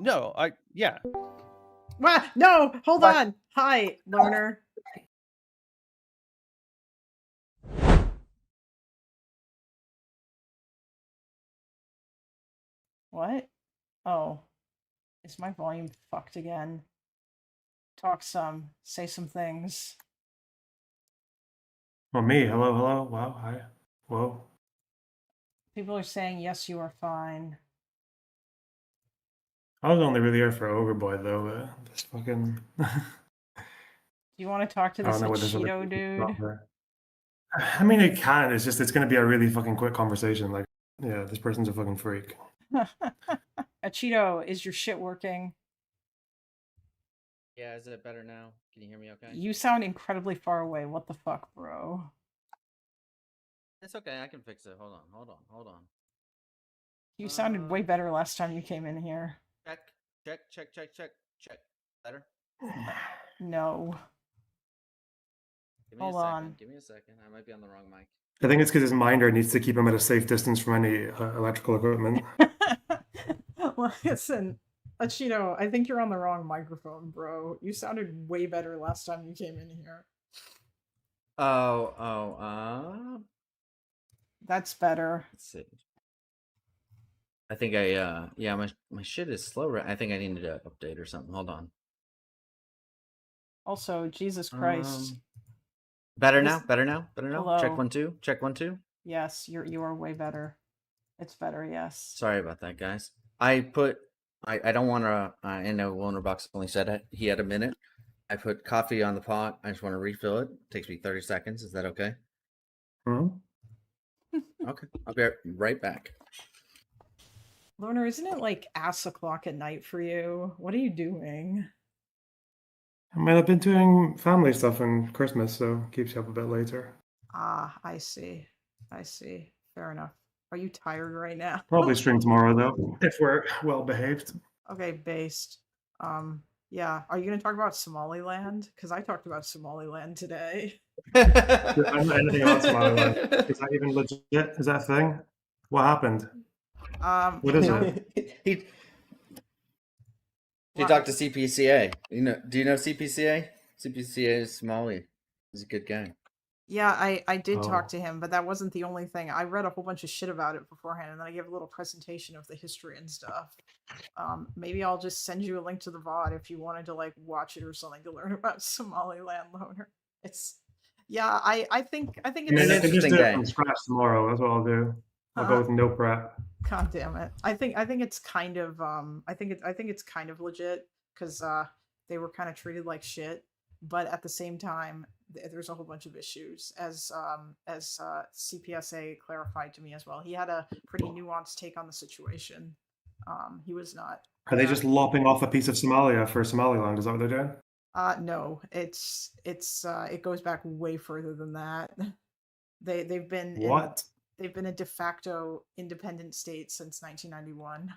No, yeah. What? No, hold on. Hi, Loner. What? Oh, is my volume fucked again? Talk some, say some things. Well, me. Hello, hello. Wow, hi. Whoa. People are saying, yes, you are fine. I was only really here for OgreBoy, though. This fucking... Do you want to talk to I this don't know what this Cheeto dude? I mean, it can. It's just, it's going to be a really fucking quick conversation. Like, yeah, this person's a fucking freak. Cheeto, is your shit working? Yeah, is it better now? Can you hear me okay? You sound incredibly far away. What the fuck, bro? It's okay, I can fix it. Hold on. You sounded way better last time you came in here. Check. Better? No. Hold on. Give me a second. I might be on the wrong mic. I think it's because his minder needs to keep him at a safe distance from any electrical equipment. Well, listen, Cheeto, I think you're on the wrong microphone, bro. You sounded way better last time you came in here. That's better. Let's see. I think yeah, my shit is slow. I think I needed to update or something. Hold on. Also, Jesus Christ. Better now? Hello. Check 1 2. Check 1 2. Yes, you are way better. It's better, yes. Sorry about that, guys. I don't want to. I know LonerBox only said it. He had a minute. I put coffee on the pot. I just want to refill it. Takes me 30 seconds. Is that okay? Okay, I'll be right back. Loner, isn't it like ass o'clock at night for you? What are you doing? I mean, I've been doing family stuff and Christmas, so it keeps you up a bit later. Ah, I see. Fair enough. Are you tired right now? Probably stream tomorrow, though, if we're well behaved. Okay, based. Yeah. Are you going to talk about Somaliland? Because I talked about Somaliland today. I don't know anything about Somaliland. Is that even legit? Is that a thing? What happened? What is it? He talked to CPCA. Do you know CPCA? CPCA is Somali. He's a good guy. Yeah, I did talk to him, but that wasn't the only thing. I read a whole bunch of shit about it beforehand, and then I gave a little presentation of the history and stuff. Maybe I'll just send you a link to the VOD if you wanted to like watch it or something to learn about Somaliland, Loner. I think it's an interesting day. From scratch tomorrow. That's what I'll do. I'll go with no prep. God damn it! I think it's kind of I think it's kind of legit because they were kind of treated like shit, but at the same time there's a whole bunch of issues as CPSA clarified to me as well. He had a pretty nuanced take on the situation. He was not. Are they just lopping off a piece of Somalia for Somaliland? Is that what they're doing? No, it goes back way further than that. They've been what? They've been a de facto independent state since 1991.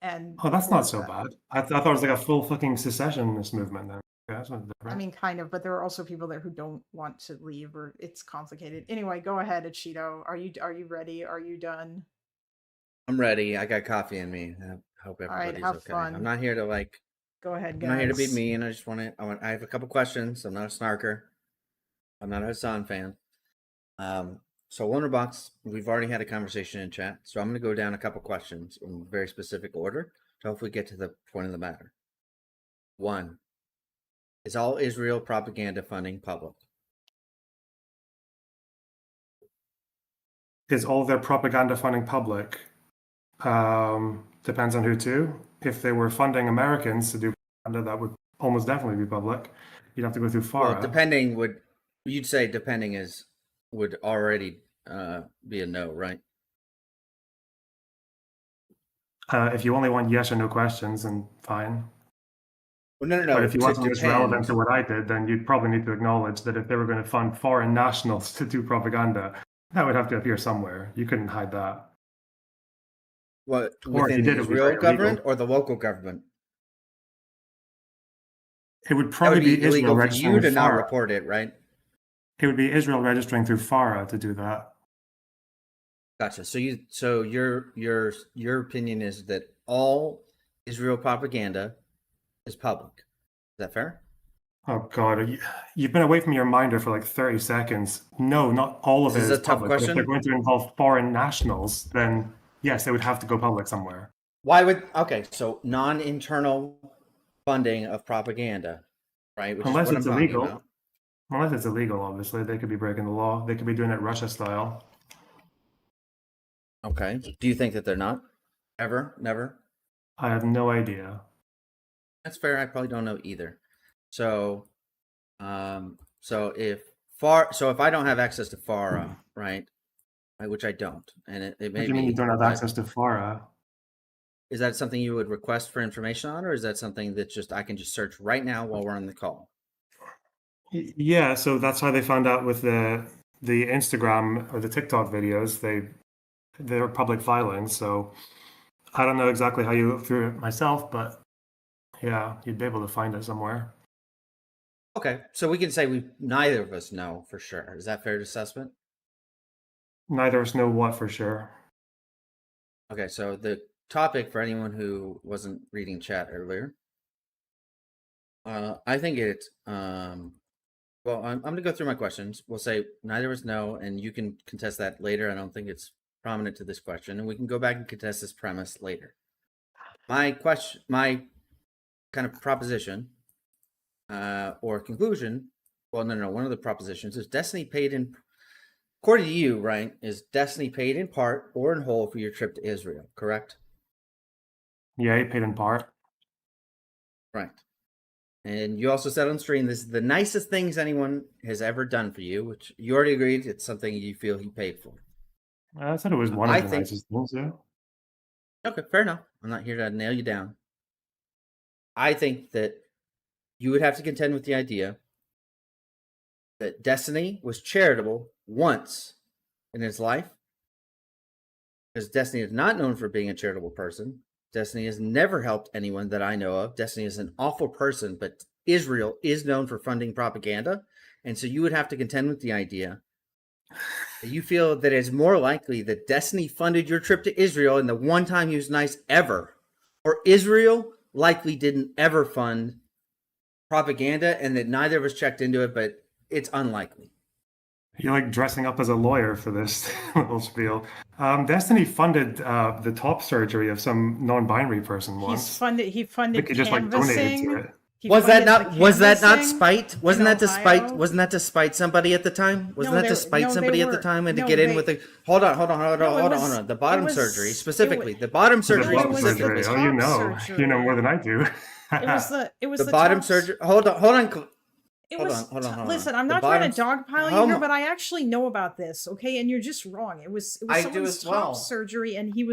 And that's not so bad. I thought it was like a full fucking secessionist movement then. Yeah, that's not different. I mean, kind of, but there are also people there who don't want to leave, or it's complicated. Anyway, go ahead, Cheeto. Are you ready? Are you done? I'm ready. I got coffee in me. I hope everybody's okay. Fun. I'm not here to like. Go ahead, guys. I'm not here to be mean. I just want to. I have a couple questions. I'm not a snarker. I'm not a Hassan fan. So LonerBox, we've already had a conversation in chat, so I'm going to go down a couple questions in very specific order to hopefully get to the point of the matter. 1, is all Israel propaganda funding public? Is all their propaganda funding public? Depends on who to. If they were funding Americans to do propaganda, that would almost definitely be public. You'd have to go through FARA. Well, depending you'd say depending would already be a no, right? If you only want yes or no questions, then fine. Well, no. But if you want something that's relevant to what I did, then you'd probably need to acknowledge that if they were going to fund foreign nationals to do propaganda, that would have to appear somewhere. You couldn't hide that. What, within the Israel government or the local government? It would probably be illegal Israel for you to not report it, right? It would be Israel registering through FARA to do that. Gotcha. So your opinion is that all Israel propaganda is public. Is that fair? Oh God, you've been away from your minder for like 30 seconds. No, not all of This it is is a tough public. But if they're question. going to involve foreign nationals, then yes, it would have to go public somewhere. Why would so non-internal funding of propaganda, right? Which is Unless what I'm it's talking illegal. about. Unless it's illegal, obviously. They could be breaking the law. They could be doing it Russia style. Okay. Do you think that they're not? Ever? Never? I have no idea. That's fair. I probably don't know either. So, so if I don't have access to FARA, right, which I don't, and it What may do you mean be, you don't have but access to FARA? is that something you would request for information on, or is that something that just I can just search right now while we're on the call? Yeah, so that's how they found out with the Instagram or the TikTok videos. They're public filings, so I don't know exactly how you look through it myself, but yeah, you'd be able to find it somewhere. Okay, so we can say neither of us know for sure. Is that fair assessment? Neither of us know what for sure. Okay, so the topic for anyone who wasn't reading chat earlier, I think it's well, I'm going to go through my questions. We'll say neither of us know, and you can contest that later. I don't think it's prominent to this question, and we can go back and contest this premise later. My kind of proposition or conclusion. Well, no. One of the propositions is Destiny paid in, according to you, right? Is Destiny paid in part or in whole for your trip to Israel? Correct. Yeah, he paid in part. Right. And you also said on stream, this is the nicest things anyone has ever done for you, which you already agreed it's something you feel he paid for. I said it was one I of the think- nicest things, yeah. Okay, fair enough. I'm not here to nail you down. I think that you would have to contend with the idea that Destiny was charitable once in his life, because Destiny is not known for being a charitable person. Destiny has never helped anyone that I know of. Destiny is an awful person, but Israel is known for funding propaganda. And so you would have to contend with the idea that you feel that it's more likely that Destiny funded your trip to Israel and the one time he was nice ever, or Israel likely didn't ever fund propaganda and that neither of us checked into it, but it's unlikely. You're like dressing up as a lawyer for this little spiel. Destiny funded the top surgery of some non-binary person once. He I funded think he just like donated canvassing. to it. He Was that funded the not canvassing spite? Wasn't in that to spite? Ohio. Wasn't that to spite somebody at the time? Wasn't No, that to spite they somebody at the were- time and to no, get in they- with the hold on. The bottom it was- surgery it specifically. was- The bottom The surgery bottom was surgery. the Oh, you top know. surgery. You know more than I do. It was the bottom top- surgery. Hold on. It Hold was. on, hold on. Listen, I'm The not trying to bottom- dogpile How you here, mu- but I actually know about this. Okay, and you're just wrong. It was I do someone's as top well. surgery, and he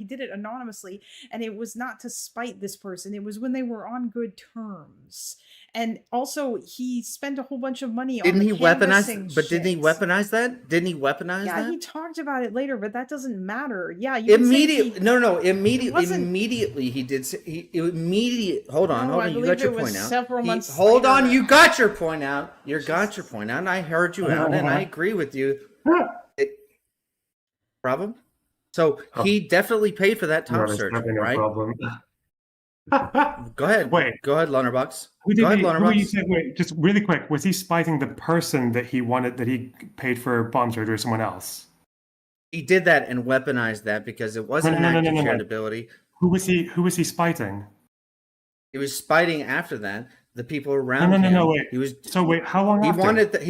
did it anonymously, and it was not to spite this person. It was when they were on good terms, and also he spent a whole bunch of money on. Didn't the he weaponize? canvassing But didn't he shit. weaponize that? Didn't he weaponize Yeah, that? he talked about it later, but that doesn't matter. Yeah, you can say Immediately, he- no. wasn't- Immediately, he did. Hold on. No, I You believe got your it was point out. several months Hold on. later. You got your point out. You got your point out. And I heard you out, and I agree with you. Problem. So he definitely paid for that top There's surgery, definitely no right? problem. Go ahead. Wait. Go ahead, LonerBox. Who Go ahead, who were you LonerBox. saying? Wait, just really quick. Was he spiting the person that he paid for bottom surgery or someone else? He did that and weaponized that because it wasn't No, an act of no. charitability. Who was he spiting? He was spiting after that the people around him. No, wait. He was. So wait, how long He after? wanted the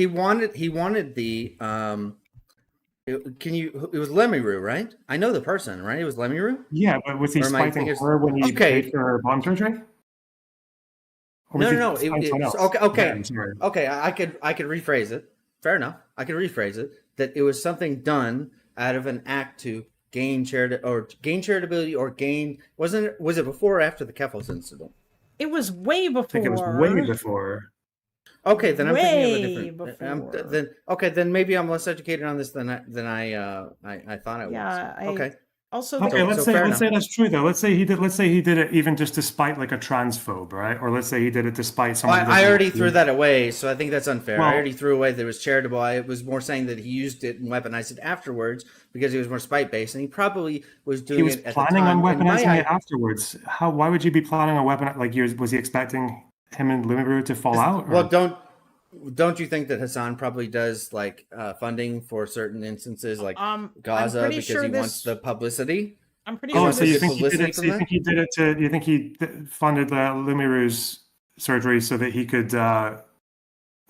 it was Lemiru, right? I know the person, right? It was Lemiru. Yeah, but was he Or am I spiting thinking- her when he Okay. paid for her bottom surgery? Or was No. he spiting someone else? Okay. Yeah, I'm sorry. Okay, I could rephrase it. Fair enough. I could rephrase it that it was something done out of an act to gain charitability or gain. Was it before or after the Keffels incident? It was way before. I think it was way before. Okay, then I'm thinking of a Way different. before. Then maybe I'm less educated on this than I thought I was. Yeah, Okay. Also, Okay, there, let's So fair say enough. that's true though. Let's say he did it even just despite like a transphobe, right? Or let's say he did it despite someone. who I doesn't already agree. threw that away, so I think that's unfair. I Well- already threw away that it was charitable. I was more saying that he used it and weaponized it afterwards because he was more spite based, and he probably was doing He was it at planning the time. on And my weaponizing it afterwards. How? Why would you be planning on weapon? Like, was he expecting him and Lumiru to fall out? Or? Well, don't you think that Hassan probably does like funding for certain instances, like I'm Gaza, pretty because sure he wants this. the publicity? I'm pretty Oh, sure so this. you think he did publicity it? So from you that? think he did it to? You think he funded Lumiru's surgery so that he could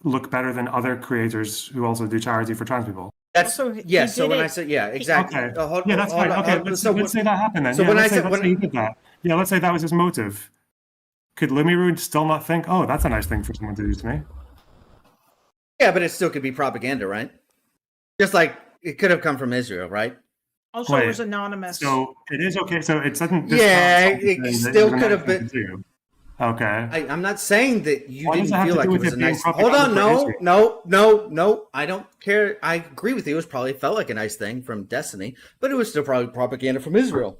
look better than other creators who also do charity for trans people? That's Also, he yes. So did when I it- said exactly. Okay. Yeah, That's fine. Okay, let's say that happened then. So Yeah, when I let's say, said- let's say he did that. Yeah, let's say that was his motive. Could Lumiru still not think, oh, that's a nice thing for someone to do to me? Yeah, but it still could be propaganda, right? Just like it could have come from Israel, right? Also, Wait, it was anonymous. So it is okay. So it doesn't. Yeah, discount something it that still was a could nice have thing been- to do. Okay. I'm not saying that you Why does didn't it have feel to like do it with was it a being nice. Hold propaganda on, for no. I don't care. I agree with you. It was probably felt like a nice thing from Destiny, but it was still probably propaganda from Israel.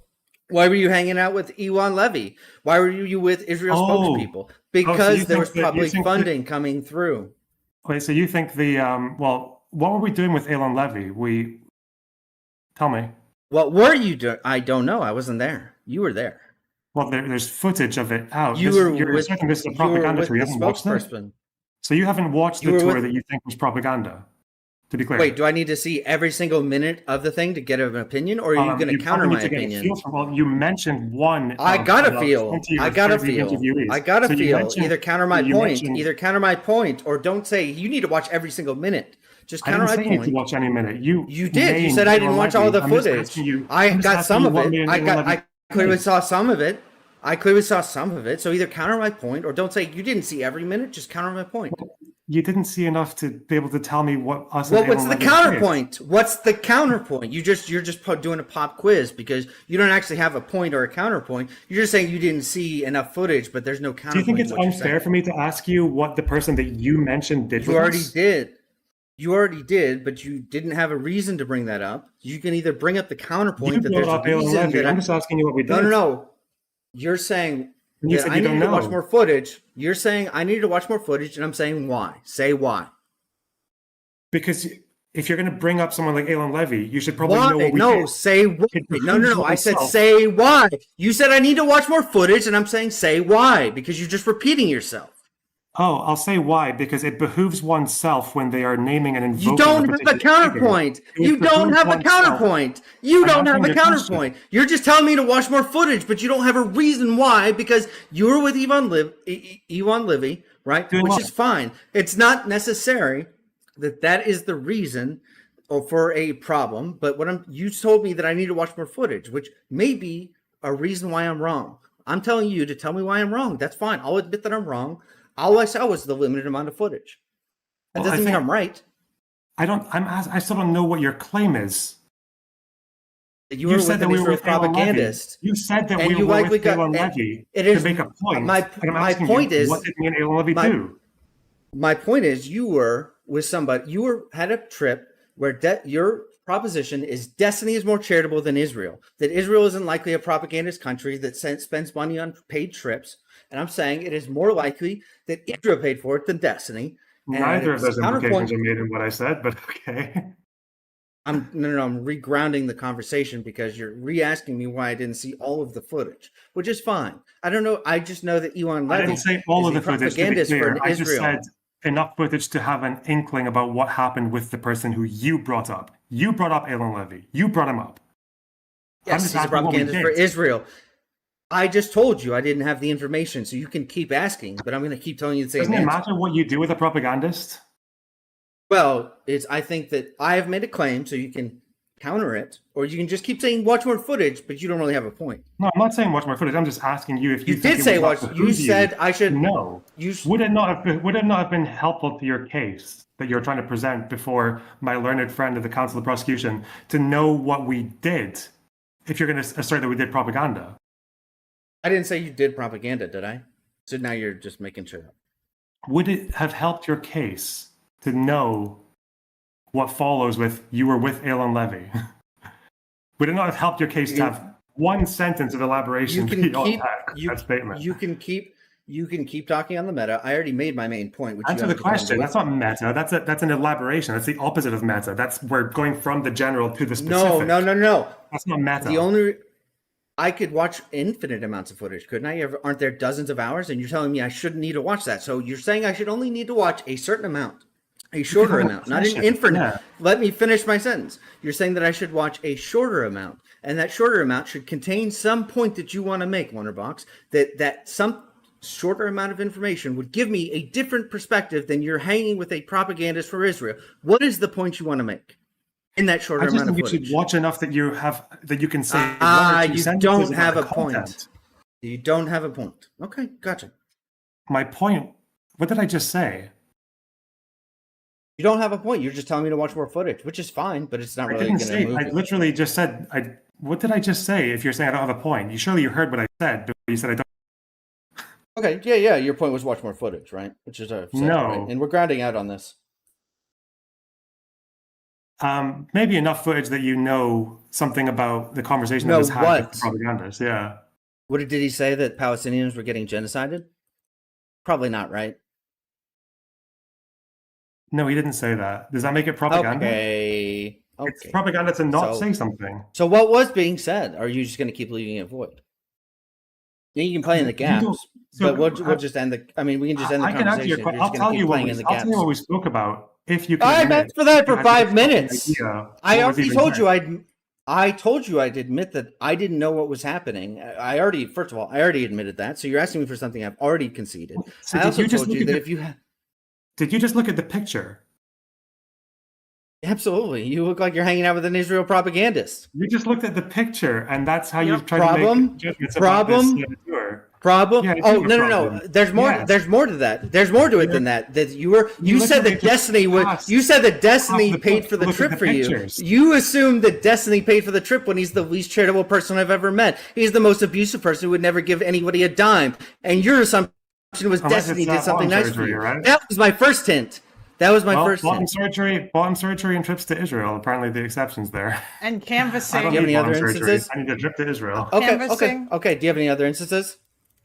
Why were you hanging out with Ewan Levy? Why were you with Israel Oh. spokespeople? so Because you there think was that- you public think that- funding coming through. Wait, so you think the well, what were we doing with Elon Levy? Tell me. What were you doing? I don't know. I wasn't there. You were there. Well, there's footage of it out. You This- were you're with. saying this is a You were propaganda with tour. You the haven't watched it. spokesperson. So you haven't watched You the were tour with- that you think was propaganda. To be clear. Wait, do I need to see every single minute of the thing to get an opinion, or are you going to you counter probably my need to get a opinion? feel from- well, you mentioned one. I of gotta about feel. 20 or I gotta 30 feel. interviewees. I gotta So you feel. mentioned- Either counter my you point. mentioned- Either counter my point, or don't say you need to watch every single minute. Just I counter didn't my say you need to point. watch any minute. You did. You named said I didn't Elon watch all Levy. the I'm just footage. asking you- I I'm just got asking some you of what it. made I Elon Levy clearly great. saw some of it. I clearly saw some of it. So either counter my point, or don't say you didn't see every minute. Just counter my point. You didn't see enough to be able to tell me what us. Well, and what's Elon the Levy did. counterpoint? What's the counterpoint? You're just doing a pop quiz because you don't actually have a point or a counterpoint. You're just saying you didn't see enough footage, but there's no Do counterpoint. you think to it's what you're unfair saying. for me to ask you what the person that you mentioned did? You with already us? did. You already did, but you didn't have a reason to bring that up. You can either bring up the counterpoint You that there's brought a up Elon reason Levy. that I'm just asking you what we did. No. You're saying And you that said I you need don't to watch know. more footage. You're saying I need to watch more footage, and I'm saying why. Say why. Because if you're going to bring up someone like Elon Levy, you should probably Why? know what we No, did. say why. It No. behooves I said oneself. say why. You said I need to watch more footage, and I'm saying say why because you're just repeating yourself. Oh, I'll say why. Because it behooves oneself when they are naming and invoking. You don't a have the particular figure. counterpoint. It You don't behooves have the oneself. counterpoint. You I'm don't have asking the you a question. counterpoint. You're just telling me to watch more footage, but you don't have a reason why because you were with Ewan Livy, right? Doing Which what? is fine. It's not necessary that is the reason or for a problem, but you told me that I need to watch more footage, which may be a reason why I'm wrong. I'm telling you to tell me why I'm wrong. That's fine. I'll admit that I'm wrong. All I saw was the limited amount of footage. That Well, I doesn't mean think- I'm right. I still don't know what your claim is. You were with an Israel propagandist. You said that And we you were likely with got- Elon and Levy it to is- make a point. my And I'm my asking point you, is- what did me and Elon Levy do? My point is, you were with somebody. Had a trip where your proposition is Destiny is more charitable than Israel. That Israel isn't likely a propagandist country that spends money on paid trips. And I'm saying it is more likely that Israel paid for it than Destiny. And Neither of those counterpoint- implications are made in what I said, but okay. I'm regrounding the conversation because you're re-asking me why I didn't see all of the footage, which is fine. I don't know. I just know that Ewan Levy I didn't say all is of the a footage, to be propagandist for clear. I just Israel. said enough footage to have an inkling about what happened with the person who you brought up. You brought up Elon Levy. You brought him up. I'm Yes, just he's a asking what we propagandist for did. Israel. I just told you I didn't have the information, so you can keep asking, but I'm going to keep telling you the same Doesn't it answer. matter what you do with a propagandist? Well, I think that I have made a claim, so you can counter it, or you can just keep saying watch more footage, but you don't really have a point. No, I'm not saying watch more footage. I'm just asking you if You you think did it say would not watch. You behoove said I should. No. You Would it not have been helpful to your case that you're trying to present before my learned friend of the Council of Prosecution to know what we did if you're going to assert that we did propaganda? I didn't say you did propaganda, did I? So now you're just making sure. Would it have helped your case to know what follows with you were with Elon Levy? Would it not have helped your case to have one sentence of elaboration beyond that statement? You can keep talking on the meta. I already made my main point. Which Answer the question. That's not meta. That's an elaboration. That's the opposite of meta. That's we're going from the general to the specific. No. That's not meta. I could watch infinite amounts of footage, couldn't I? Aren't there dozens of hours? And you're telling me I shouldn't need to watch that. So you're saying I should only need to watch a certain amount, a shorter amount, not an infinite. Yeah. Let me finish my sentence. You're saying that I should watch a shorter amount, and that shorter amount should contain some point that you want to make, LonerBox, that some shorter amount of information would give me a different perspective than you're hanging with a propagandist for Israel. What is the point you want to make in that shorter amount of footage? You should watch enough that you can say. You don't have a point. You don't have a point. Okay, gotcha. My point. What did I just say? You don't have a point. You're just telling me to watch more footage, which is fine, but it's not really going to move. I literally just said. What did I just say? If you're saying I don't have a point, you heard what I said. But you said I don't. Okay, yeah. Your point was watch more footage, right? Which is no, right? And we're grounding out on this. Maybe enough footage that you know something about the conversation that was had with the propagandists. Yeah. What did he say, that Palestinians were getting genocided? Probably not, right? No, he didn't say that. Does that make it propaganda? Okay. It's propaganda to not say something. So what was being said? Or are you just going to keep leaving it void? You can play in the gaps, but we'll just end the. I mean, we can just end the conversation. Answer your question. I'll tell you what we spoke about. If you can, I meant for that for 5 minutes. I already told you I told you I'd admit that I didn't know what was happening. First of all, I already admitted that. So you're asking me for something I've already conceded. So I also told you that if you did you just look at the picture? Absolutely. You look like you're hanging out with an Israel propagandist. You just looked at the picture, and that's how you try to make judgments about this tour. Problem? Yeah, no. There's more. Yes. There's more to that. There's more to it than that. That you said that Destiny was. You said that Destiny paid for the trip for you. You assumed that Destiny paid for the trip when he's the least charitable person I've ever met. He's the most abusive person who would never give anybody a dime. And your assumption was Destiny did something nice for you. Right? That was my first hint. That was my first bottom surgery and trips to Israel. Apparently, the exceptions there. And canvassing. I don't need bottom surgery. I need a trip to Israel. Okay. Do you have any other instances?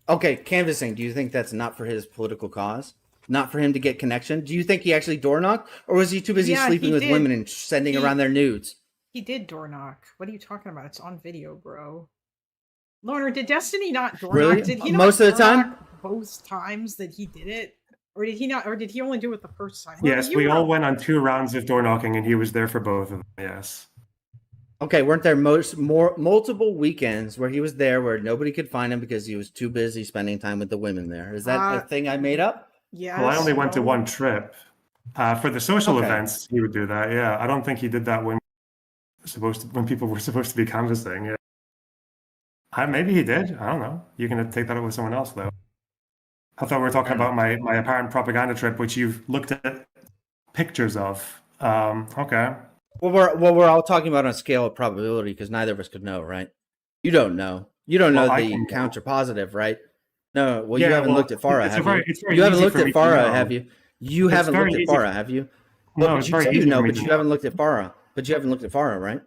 Okay, canvassing. Do you think that's not for his political cause? Not for him to get connection? Do you think he actually door knocked, or was he too busy sleeping with women and sending around their nudes? He did door knock. What are you talking about? It's on video, bro. Loner, did Destiny not door knock? Really? Did he most of the time? Both times that he did it? Or did he not? Or did he only do it the first time? Yes, we all went on 2 rounds of door knocking, and he was there for both of them. Yes. Okay, weren't there multiple weekends where he was there where nobody could find him because he was too busy spending time with the women there? Is that a thing I made up? Yeah. Well, I only went to 1 trip. For the social events, he would do that. Yeah, I don't think he did that when people were supposed to be canvassing. Yeah. Maybe he did. I don't know. You can take that up with someone else, though. I thought we were talking about my apparent propaganda trip, which you've looked at pictures of. Okay. Well, we're all talking about on a scale of probability because neither of us could know, right? You don't know. You don't know the counts are positive, right? No. Well, you haven't looked at Farah, have you? You haven't looked at Farah, have you? You haven't looked at Farah, have you? No, it's very easy. But you haven't looked at Farah. But you haven't looked at Farah, right?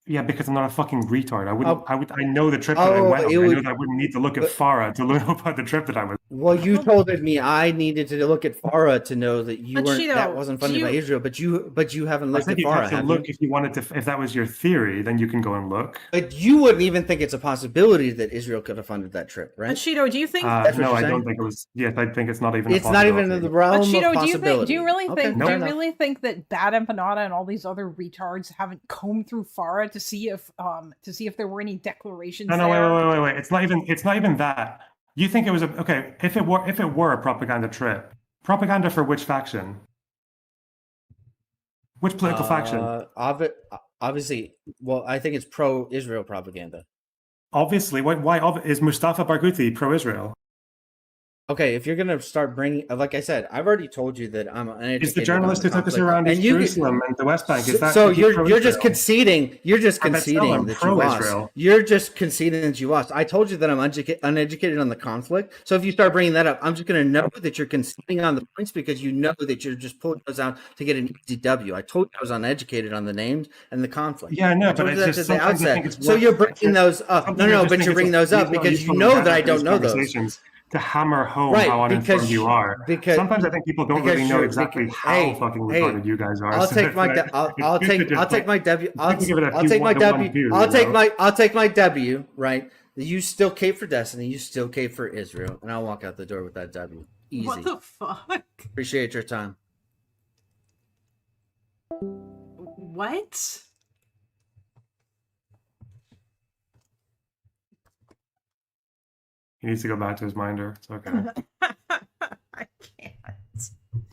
Yeah, because I'm not a fucking retard. I know the trip that I went on. I know that I wouldn't need to look at Farah to learn about the trip that I was. Well, you told me I needed to look at Farah to know that you weren't. That wasn't funded by Israel. But you haven't looked at Farah. Have look if you wanted to. If that was your theory, then you can go and look. But you wouldn't even think it's a possibility that Israel could have funded that trip, right? But Cheeto, do you think? No, I don't think it was. Yes, I think it's not even. It's not even in the realm of possibility. Do you really think? Do you really think that Bad Empanada and all these other retards haven't combed through Farah to see if there were any declarations? No, wait. It's not even that. You think it was okay? If it were a propaganda trip, propaganda for which faction? Which political faction? Obviously, well, I think it's pro-Israel propaganda. Obviously, why is Mustafa Barghouti pro-Israel? Okay, if you're gonna start bringing, like I said, I've already told you that I'm uneducated. He's the on journalist who took us conflict, around and East Jerusalem and the West Bank. Is that so is he you're just pro-Israel? conceding. You're just I bet so, conceding I'm that you lost. pro-Israel. You're just conceding that you lost. I told you that I'm uneducated on the conflict. So if you start bringing that up, I'm just going to know that you're conceding on the points because you know that you're just pulling those out to get an easy W. I told you I was uneducated on the names and the conflict. Yeah, no, I but told you it's that just at the sometimes I think outset. it's So worth- you're bringing those up. sometimes No, I just but think you're it's bringing those up reasonable because useful you know and that I better for don't these know those. conversations to hammer home Right, how because uninformed you are. because Sometimes I think people don't because really know you're- exactly because- how hey, fucking hey, retarded you guys are. I'll So take it's my like- du- I'll it's good to take just, my W. it's good to give it a I'll few take my one to one W. view, I'll you take know? my W. Right. You still cape for Destiny. You still cape for Israel, and I'll walk out the door with that W. Easy. What the fuck? Appreciate your time. What? He needs to go back to his minder. It's okay. I can't.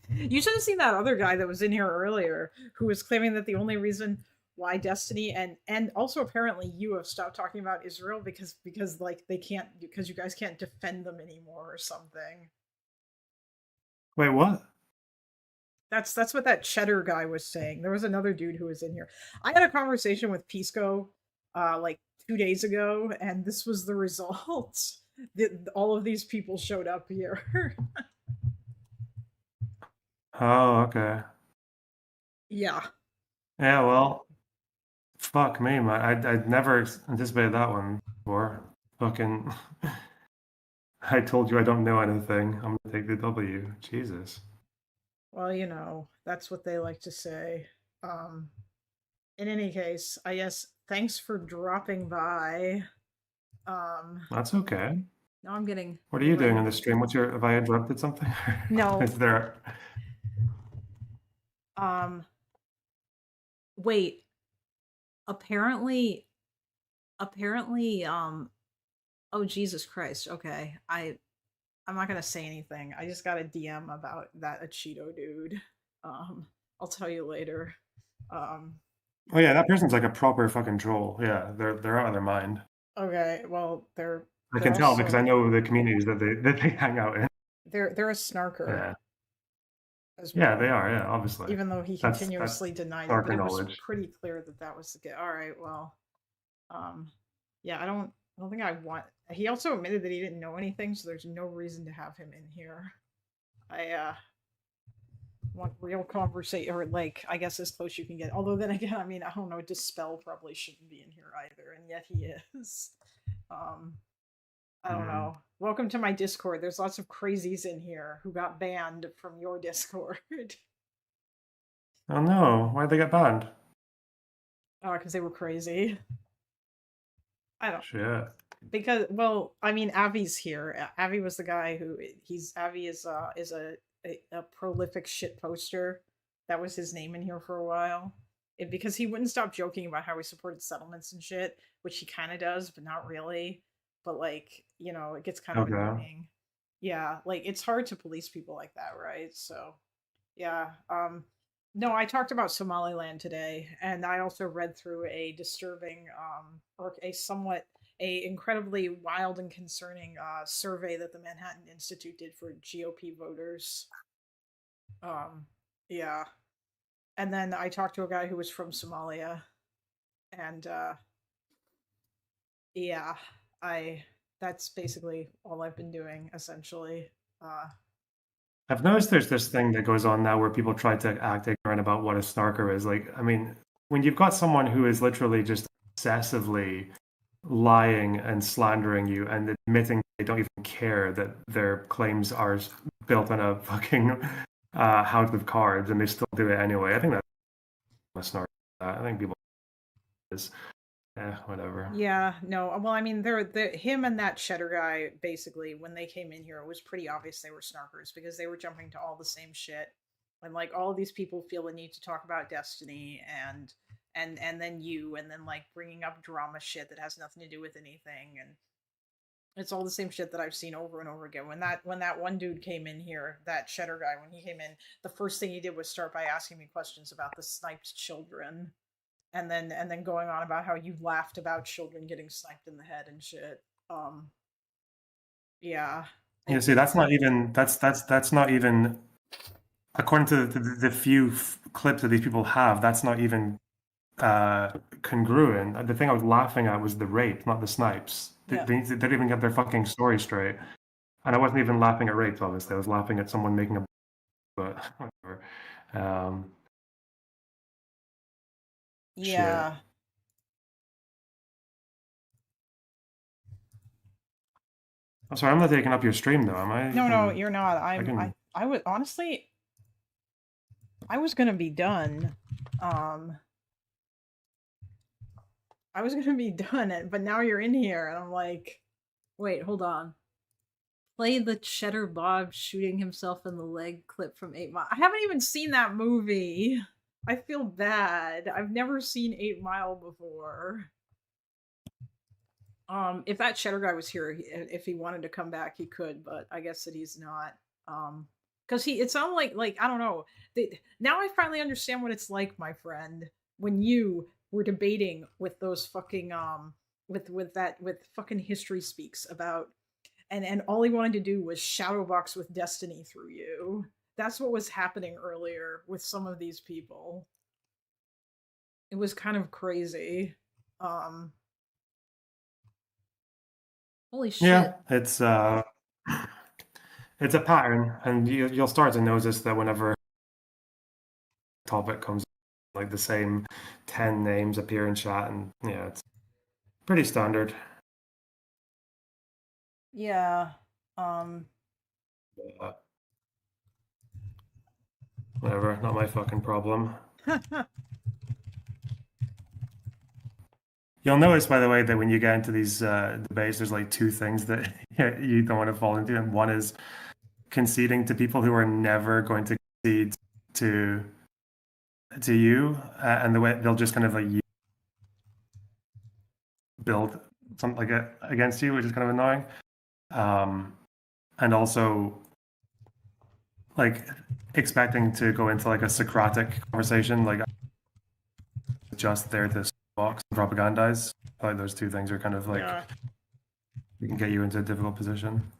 You should have seen that other guy that was in here earlier who was claiming that the only reason why Destiny and also apparently you have stopped talking about Israel because like they can't because you guys can't defend them anymore or something. Wait, what? That's what that cheddar guy was saying. There was another dude who was in here. I had a conversation with Pisco like 2 days ago, and this was the result. All of these people showed up here. Oh, okay. Yeah. Yeah, well, fuck me, man. I'd never anticipated that one before. Fucking, I told you I don't know anything. I'm gonna take the W. Jesus. Well, you know, that's what they like to say. In any case, I guess thanks for dropping by. That's okay. Now I'm getting. What are you doing on the stream? Have I interrupted something? No. Is there? Wait. Apparently, oh Jesus Christ. Okay. I'm not gonna say anything. I just got a DM about that Cheeto dude. I'll tell you later. Oh yeah, that person's like a proper fucking troll. Yeah, they're out of their mind. Okay, well they're I can tell because I know the communities that they hang out in. they're a snarker. Yeah. As Yeah, well. they are. Yeah, obviously. Even though he That's continuously denied it, snarker but it was knowledge. pretty clear that that was the case. All right, well, yeah, I don't think I want. He also admitted that he didn't know anything, so there's no reason to have him in here. I want real conversation, or like I guess as close you can get. Although then again, I mean, I don't know. Dispel probably shouldn't be in here either, and yet he is. I don't know. Welcome to my Discord. There's lots of crazies in here who got banned from your Discord. Oh no! Why'd they get banned? Oh, because they were crazy. I don't. Shit. Because well, I mean, Avi's here. Avi was the guy who Avi is a prolific shit poster. That was his name in here for a while. Because he wouldn't stop joking about how he supported settlements and shit, which he kind of does, but not really. But like, you know, it gets kind of annoying. Yeah, like it's hard to police people like that, right? So, yeah. No, I talked about Somaliland today, and I also read through a disturbing, or a incredibly wild and concerning survey that the Manhattan Institute did for GOP voters. Yeah. And then I talked to a guy who was from Somalia, and yeah, that's basically all I've been doing essentially. I've noticed there's this thing that goes on now where people try to act ignorant about what a snarker is. Like, I mean, when you've got someone who is literally just excessively lying and slandering you and admitting they don't even care that their claims are built on a fucking house of cards and they still do it anyway, I think that's a snarker. I think people is. Whatever. Yeah, no. Well, I mean, him and that Cheddar guy, basically, when they came in here, it was pretty obvious they were snarkers because they were jumping to all the same shit. And like all of these people feel the need to talk about Destiny and then you, and then like bringing up drama shit that has nothing to do with anything, and it's all the same shit that I've seen over and over again. When that one dude came in here, that Cheddar guy, when he came in, the first thing he did was start by asking me questions about the sniped children. And then going on about how you laughed about children getting sniped in the head and shit. Yeah. Yeah, see, that's not even that's not even according to the few clips that these people have. That's not even congruent. The thing I was laughing at was the rape, not the snipes. Yeah. They didn't even get their fucking story straight. And I wasn't even laughing at rapes, obviously. I was laughing at someone making a. But whatever. Yeah. Shit. I'm sorry, I'm not taking up your stream though, am I? No, you're not. can- I would honestly, I was gonna be done. I was gonna be done, but now you're in here, and I'm like, wait, hold on. Play the Cheddar Bob shooting himself in the leg clip from 8 Mile. I haven't even seen that movie. I feel bad. I've never seen 8 Mile before. If that Cheddar guy was here, if he wanted to come back, he could, but I guess that he's not. Because it sounded like I don't know. Now I finally understand what it's like, my friend, when you were debating with those fucking with fucking History Speaks about, and all he wanted to do was shadowbox with Destiny through you. That's what was happening earlier with some of these people. It was kind of crazy. Holy shit. Yeah, it's a pattern, and you'll start to notice that whenever topic comes, like the same 10 names appear in chat, and yeah, it's pretty standard. Yeah. Whatever, not my fucking problem. You'll notice, by the way, that when you get into these debates, there's like two things that you don't want to fall into, and one is conceding to people who are never going to concede to you, and the way they'll just kind of like build something like against you, which is kind of annoying. And also like expecting to go into like a Socratic conversation, like just there to box and propagandize. Like those two things are kind of like you can get you into a difficult position.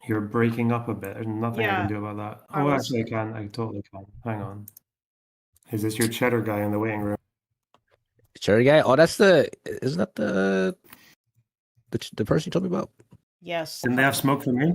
You're breaking up a bit. There's nothing I can do about that. Oh, actually, I can. I totally can. Hang on. Is this your Cheddar guy in the waiting room? Cheddar guy? Oh, isn't that the person you told me about? Yes. Didn't they have smoke for me?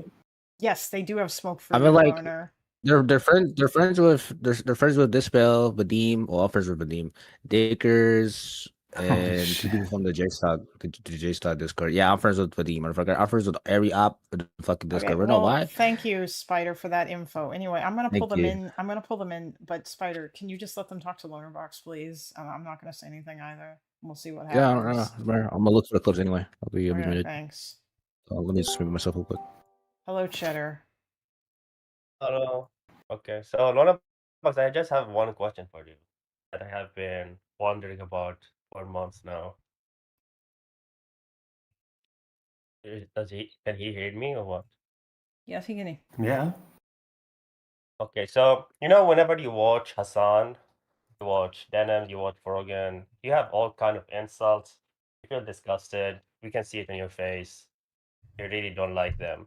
Yes, they do have smoke for I mean, like, Loner. They're friends with Dispel, Vadim, or friends with Vadim, Dickers, and two people from the JSTOD Discord. Yeah, I'm friends with Vadim, motherfucker. I'm friends with every op in the fucking Discord. Okay, Know why? Thank you, Spider, for that info. Anyway, I'm gonna pull Thank them you. in. I'm gonna pull them in, but Spider, can you just let them talk to LonerBox, please? I'm not gonna say anything either. We'll see what happens. Yeah, I'm gonna look for the clips anyway. I'll be Okay, muted. thanks. Let me just mute myself real quick. Hello, Cheddar. Hello. Okay, so LonerBox, I just have one question for you that I have been wondering about for months now. Can he hear me or what? Yes, he can. Yeah. Okay, so whenever you watch Hassan, you watch Denim, you watch Frogan, you have all kind of insults. You feel disgusted. We can see it in your face. You really don't like them.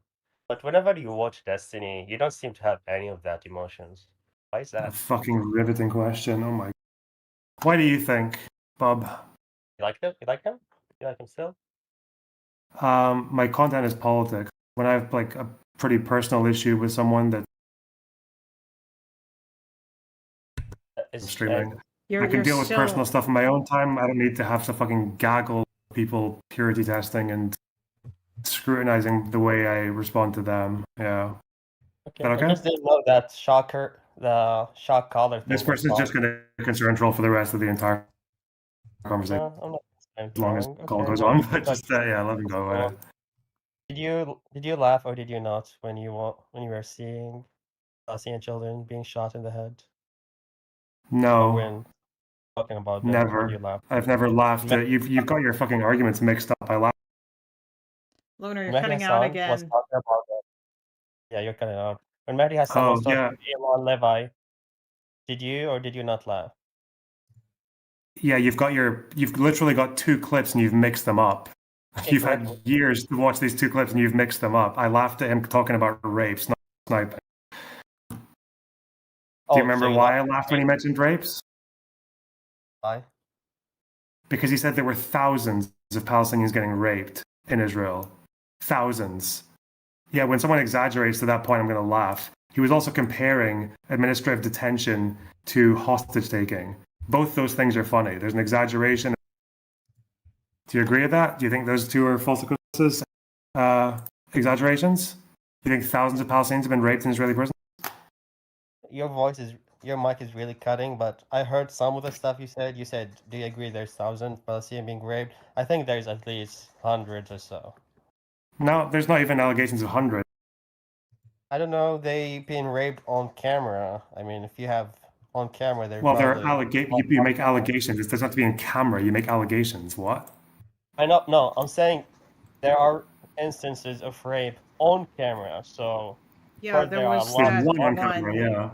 But whenever you watch Destiny, you don't seem to have any of that emotions. Why is A that? fucking riveting question. Oh my. Why do you think, Bob? You like him? You like him? You like him still? My content is politics. When I have like a pretty personal issue with someone that Is streaming, You're, I can you're deal with still... personal stuff in my own time. I don't need to have to fucking gaggle people purity testing and scrutinizing the way I respond to them. Yeah. Okay, Is that I just didn't know that the shock collar thing. This person's just going to concern troll for the rest of the entire conversation. No, I'm not As long as trolling. call Okay, goes well, on, but like, just yeah, let him go. well, did you laugh or did you not when you were seeing Palestinian children being shot in the head? Or No, when talking about them, did never. you laugh? I've never laughed. You've got your fucking arguments mixed up. I laugh. Loner, you're Mehdi cutting out Hassan again. was talking about that. Yeah, you're cutting out. When Mehdi Hassan Oh was talking yeah, to Elon Levi, did you or did you not laugh? yeah. You've literally got two clips and you've mixed them up. You've had years to watch these two clips and you've mixed them up. I laughed at him talking about rapes, not sniping. Do you remember why I laughed when he mentioned rapes? Why? Because he said there were thousands of Palestinians getting raped in Israel. Thousands. Yeah, when someone exaggerates to that point, I'm going to laugh. He was also comparing administrative detention to hostage taking. Both those things are funny. There's an exaggeration. Do you agree with that? Do you think those two are false equivalences? Exaggerations? Do you think thousands of Palestinians have been raped in Israeli prisons? Your mic is really cutting, but I heard some of the stuff you said. You said, do you agree there's thousands of Palestinians being raped? I think there's at least hundreds or so. No, there's not even allegations of hundreds. I don't know, they being raped on camera. I mean, if you have on camera, they're Well, there are probably... you make allegations. It doesn't have to be in camera. You make allegations. What? No, I'm saying there are instances of rape on camera, so... Yeah, there was There's that one on one. camera, yeah.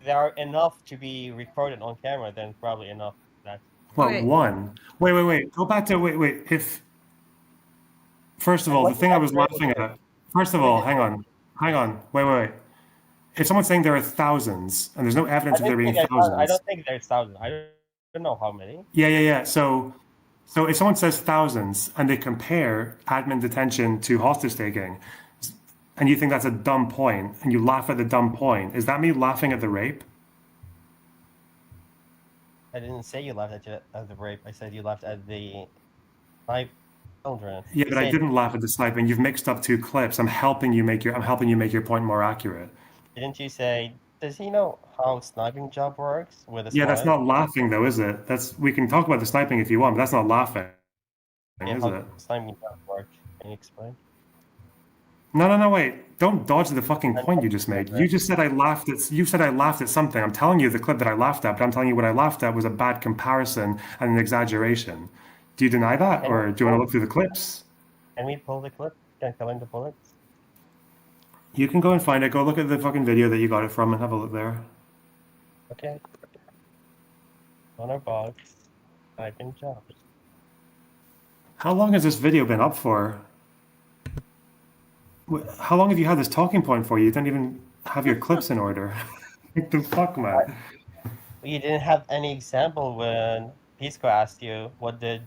There are enough to be recorded on camera, then probably enough that... Well, Okay. one. Wait. Go back to, wait. If, first of all, the thing I was laughing at, first of all, hang on. Wait. If someone's saying there are thousands, and there's no evidence of there being thousands. I don't think there's thousands. I don't know how many. Yeah. So if someone says thousands, and they compare admin detention to hostage taking, and you think that's a dumb point, and you laugh at the dumb point, is that me laughing at the rape? I didn't say you laughed at the rape. I said you laughed at the five children. Yeah, but I didn't laugh at the sniping. You've mixed up two clips. I'm helping you make your point more accurate. Didn't you say? Does he know how sniping job works with a Yeah, that's smile? not laughing though, is it? We can talk about the sniping if you want, but that's not laughing, Yeah, is how it? sniping job works? Can you explain? No, wait. Don't dodge the fucking point you just made. You just said I laughed at something. I'm telling you the clip that I laughed at, but I'm telling you what I laughed at was a bad comparison and an exaggeration. Do you deny that, or do you want to look through the clips? Can we pull the clip? Can I find the bullets? You can go and find it. Go look at the fucking video that you got it from and have a look there. Okay. LonerBox. Sniping jobs. How long has this video been up for? How long have you had this talking point for? You don't even have your clips in order. What the fuck, man? You didn't have any example when Pisco asked you what did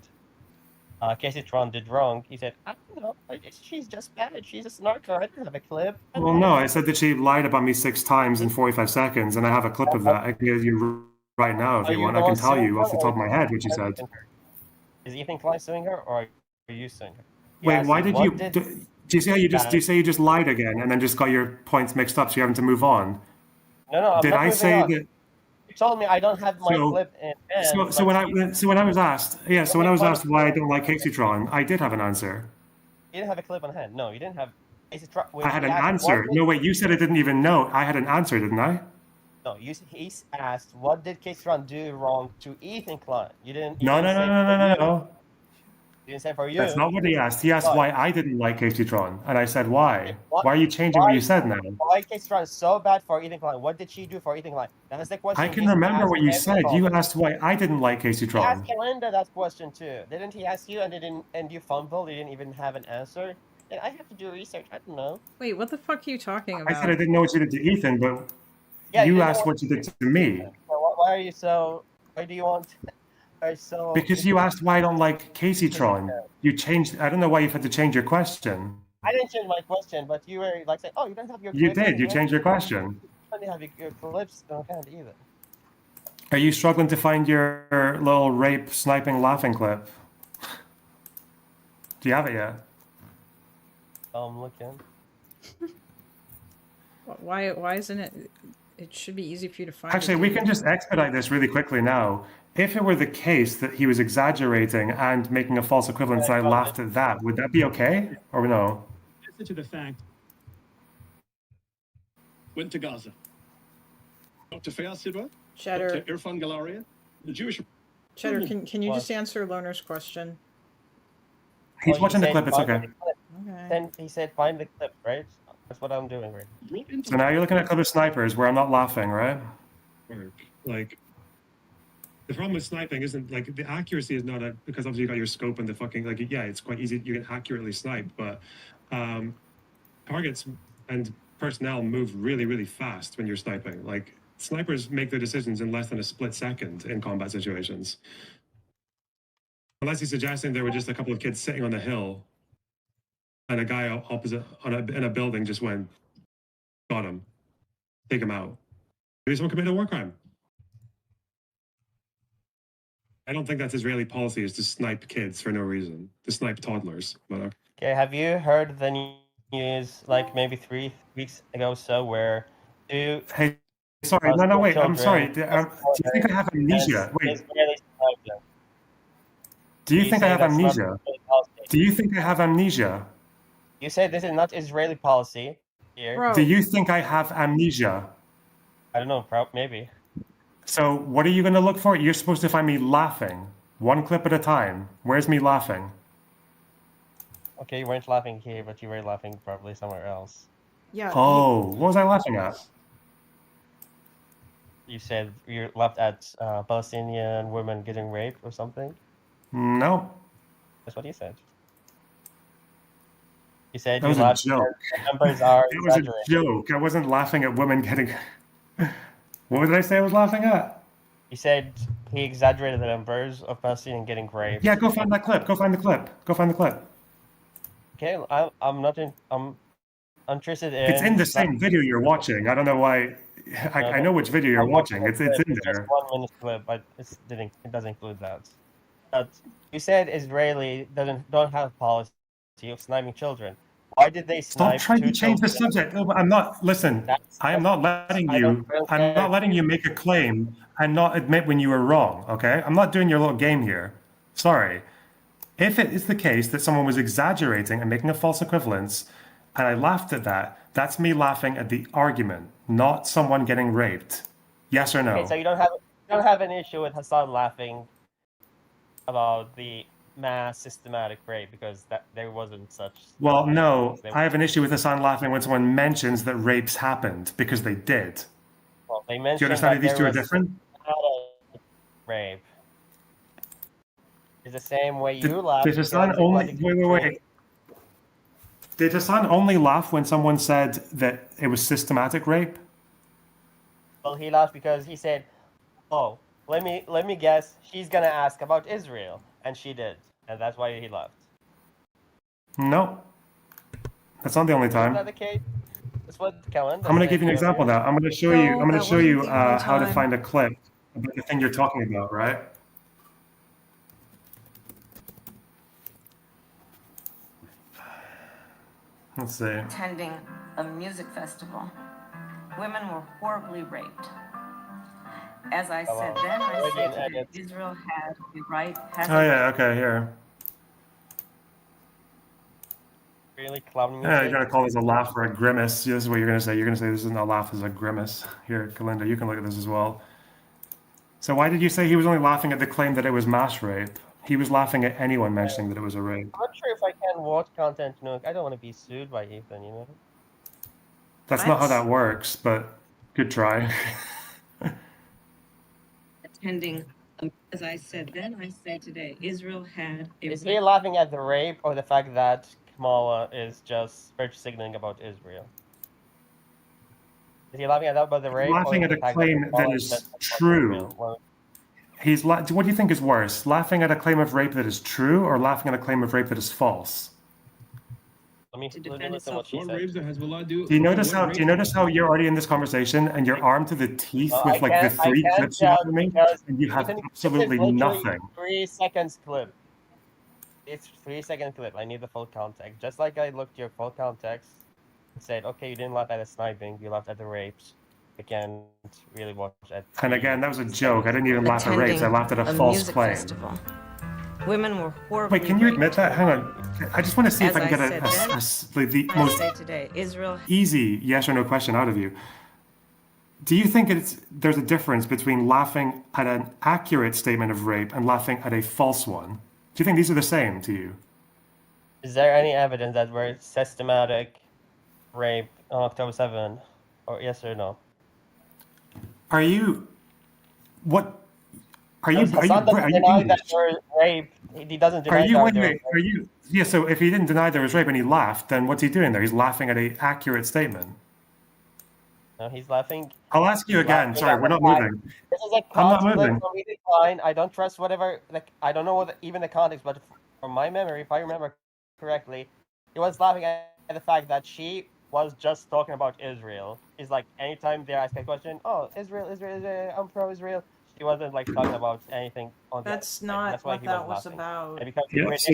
Casey Tron did wrong. He said, I don't know. She's just bad. She's a snarker. I don't have a clip. Well, no, I said that she lied about me 6 times in 45 seconds, and I have a clip of that. I can give you right now if you want. I can tell you off the top of my head what she said. Is Ethan Klein suing her, or are you suing her? Wait, why did you? Do you say you just lied again and then just got your points mixed up, so you're having to move on? No, I'm did not I say on. that? You told me I don't have my clip in hand. So when I was asked, why I don't like Casey Tron, I did have an answer. You didn't have a clip on hand. No, you didn't have Casey Tron. I had an answer. No, wait, you said I didn't even know. I had an answer, didn't I? No, he asked, what did Casey Tron do wrong to Ethan Klein? You didn't. No. He didn't say for you. That's not what he asked. He asked why I didn't like Casey Tron, and I said why. Why are you changing what you said now? Why Casey Tron is so bad for Ethan Klein? What did she do for Ethan Klein? That's the question. I can remember what you said. You asked why I didn't like Casey Tron. He asked Kalinda that question too. Didn't he ask you and you fumbled? You didn't even have an answer? And I have to do research. I don't know. Wait, what the fuck are you talking about? I said I didn't know what you did to Ethan, but you asked what you did to me. Why are you so? Why do you want? So because you asked why I don't like Casey Tron. You changed. I don't know why you've had to change your question. I didn't change my question, but you were like saying, "Oh, you don't have your." You did. You changed your question. You don't have your clips on hand either. Are you struggling to find your little rape sniping laughing clip? Do you have it yet? I'm looking. Why isn't it? It should be easy for you to find. Actually, we can just expedite this really quickly now. If it were the case that he was exaggerating and making a false equivalence, and I laughed at that, would that be okay or no? To the fact, went to Gaza. Dr. Fayaz Sidra, Cheddar. Dr. Irfan Galaria, the Jewish. Cheddar, can you just answer Loner's question? He's watching the clip. It's okay. Okay. Then he said, "Find the clip," right? That's what I'm doing, right? So now you're looking at a clip of snipers where I'm not laughing, right? Like, The problem with sniping isn't like the accuracy is not because obviously you got your scope and the fucking like yeah, it's quite easy. You can accurately snipe, but targets and personnel move really, really fast when you're sniping. Like snipers make their decisions in less than a split second in combat situations. Unless he's suggesting there were just a couple of kids sitting on the hill, and a guy opposite in a building just went, got him, take him out. Maybe someone committed a war crime. I don't think that's Israeli policy is to snipe kids for no reason, to snipe toddlers. But Okay, have you heard the news like maybe 3 weeks ago or so where two hey, sorry, no, wait, I'm sorry. Do children you think I have amnesia? Wait, Israeli sniped. do you think I say have that's not amnesia? Israeli policy? Do you think I have amnesia? You say this is not Israeli policy here. Bro, Do you think I have amnesia? I don't know, maybe. So what are you going to look for? You're supposed to find me laughing, one clip at a time. Where's me laughing? Okay, you weren't laughing here, but you were laughing probably somewhere else. yeah. Oh, what was I laughing at? You said you laughed at Palestinian women getting raped or something. No, That's what you said. You said that you was a laughed joke. because the numbers are It was a exaggerated. joke. I wasn't laughing at women getting. What did I say I was laughing at? You said he exaggerated the numbers of Palestinians getting raped. Yeah, go find that clip. Go find the clip. Go find the clip. Okay, I'm not in. I'm interested in. It's in the same video you're watching. I don't know why. I know which video you're watching. It's in It's there. just 1 minute clip, but it doesn't include that. But you said Israeli don't have policy of sniping children. Why did they snipe? Stop trying to two change the children? subject. No, I'm not. Listen, I am not letting you. I'm not letting you make a claim and not admit when you were wrong. Okay, I'm not doing your little game here. Sorry. If it is the case that someone was exaggerating and making a false equivalence, and I laughed at that, that's me laughing at the argument, not someone getting raped. Yes or no? Okay, so you don't have an issue with Hassan laughing about the mass systematic rape because there wasn't such. Well, no, I have an issue with Hassan laughing when someone mentions that rapes happened because they did. Well, they Do mentioned you understand that these there two are was different? rape. It's the same way you laugh. Did Hassan because only it was wait? Did Hassan only laugh when someone said that it was systematic rape? Well, he laughed because he said, "Oh, let me guess. She's gonna ask about Israel," and she did, and that's why he laughed. No, that's not the only Isn't that time. the case? That's what Kellen. I'm going to give you an example now. I'm going to show No, you. I'm going that to show you wasn't the only how to time. find a clip about the thing you're talking about, right? Let's see. Attending a music festival. Women were horribly raped. As I said then, I said that Israel had the right. Oh yeah. Okay. Here. Really clown music. Yeah, you're gonna call this a laugh or a grimace. This is what you're gonna say. You're gonna say this isn't a laugh, this is a grimace. Here, Kalinda, you can look at this as well. So why did you say he was only laughing at the claim that it was mass rape? He was laughing at anyone mentioning that it was a rape. I'm not sure if I can watch content. I don't want to be sued by Ethan. That's not how that works, but good try. Attending, as I said then, I say today, Israel had a Is he laughing at the rape or the fact that Kamala is just virtue signaling about Israel? Is he laughing at that about the rape? Laughing or at the a fact claim that Kamala that is is just about true. Israel? Well, What do you think is worse, laughing at a claim of rape that is true, or laughing at a claim of rape that is false? let me defend listen to what she What said. rapes there Hezbollah do? Do you notice What how? rapes- Do you notice how you're already in this conversation and you're armed to the teeth Well, with like the I three can't clips you have judge for me, because and you have Ethan, this is absolutely literally nothing. 3 seconds clip. It's 3 second clip. I need the full context. Just like I looked your full context and said, okay, you didn't laugh at the sniping, you laughed at the rapes. I can't really watch at. And again, that was a joke. I didn't even laugh at rapes. I laughed at a false claim. Festival. Women were horribly Wait, can you admit that? Hang on. I just want to see if As I can I get said then, the I most say today, Israel easy yes or no question out of you. Do you think there's a difference between laughing at an accurate statement of rape and laughing at a false one? Do you think these are the same to you? Is there any evidence that were systematic rape on October 7? Or yes or no? Are you what Hassan doesn't deny that there was rape. He doesn't deny that there was rape. Yeah, so if he didn't deny there was rape and he laughed, then what's he doing there? He's laughing at an accurate statement. No, he's laughing. I'll ask you again. Sorry, we're not moving. This is a I'm not moving. comedic line. I don't trust whatever. Like I don't know even the context, but from my memory, if I remember correctly, he was laughing at the fact that she was just talking about Israel. It's like anytime they ask a question, oh, Israel, I'm pro-Israel. She wasn't like talking about anything on that. That's not That's why what he that was was laughing. about. And because Yeah, so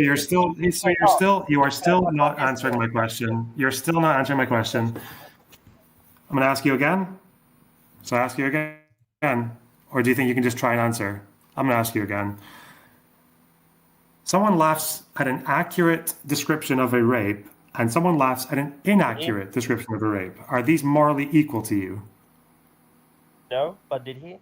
you are still not answering my question. You're still not answering my question. I'm going to ask you again. So I ask you again, or do you think you can just try and answer? I'm going to ask you again. Someone laughs at an accurate description of a rape, and someone laughs at an inaccurate description of a rape. Are these morally equal to you? No, but did he?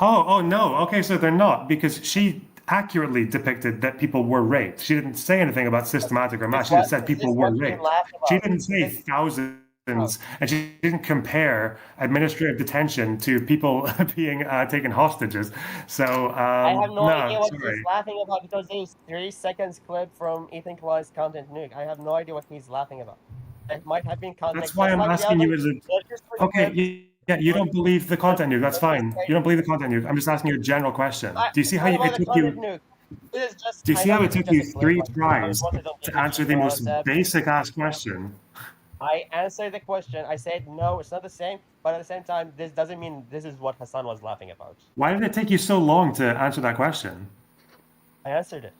Oh, no. Okay, so they're not, because she accurately depicted that people were raped. She didn't say anything about systematic or mass. She just said people were raped. She didn't say thousands, and she didn't compare administrative detention to people being taken hostages. So I have no idea what sorry. he's laughing about because there's 3 seconds clip from Ethan Klein's Content Nuke. I have no idea what he's laughing about. It might have been context. That's why I'm asking you as a... Okay, yeah, you don't believe the content nuke. That's fine. You don't believe the content nuke. I'm just asking you a general question. Do you see how it took you... Do you see how it took you 3 tries to answer the most basic ass question? I answered the question. I said, no, it's not the same. But at the same time, this doesn't mean this is what Hassan was laughing about. Why did it take you so long to answer that question? I answered it.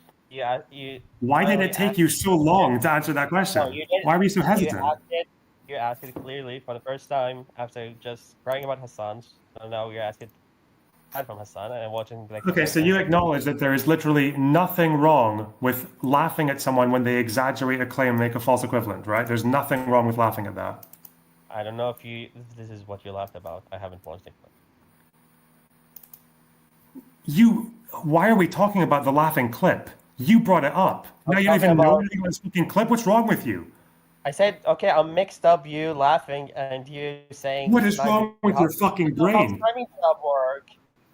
Why did it take you so long to answer that question? No, you didn't. Why were you so hesitant? You asked it clearly for the first time after just crying about Hassan. So now you're asking from Hassan and watching like. Okay, so you acknowledge that there is literally nothing wrong with laughing at someone when they exaggerate a claim and make a false equivalent, right? There's nothing wrong with laughing at that. I don't know if this is what you laughed about. I haven't watched it. Why are we talking about the laughing clip? You brought it up. Now you don't even know anything about this fucking clip. What's wrong with you? I said, okay, I'm mixed up you laughing and you saying... What is wrong with your fucking brain? How sniping job work?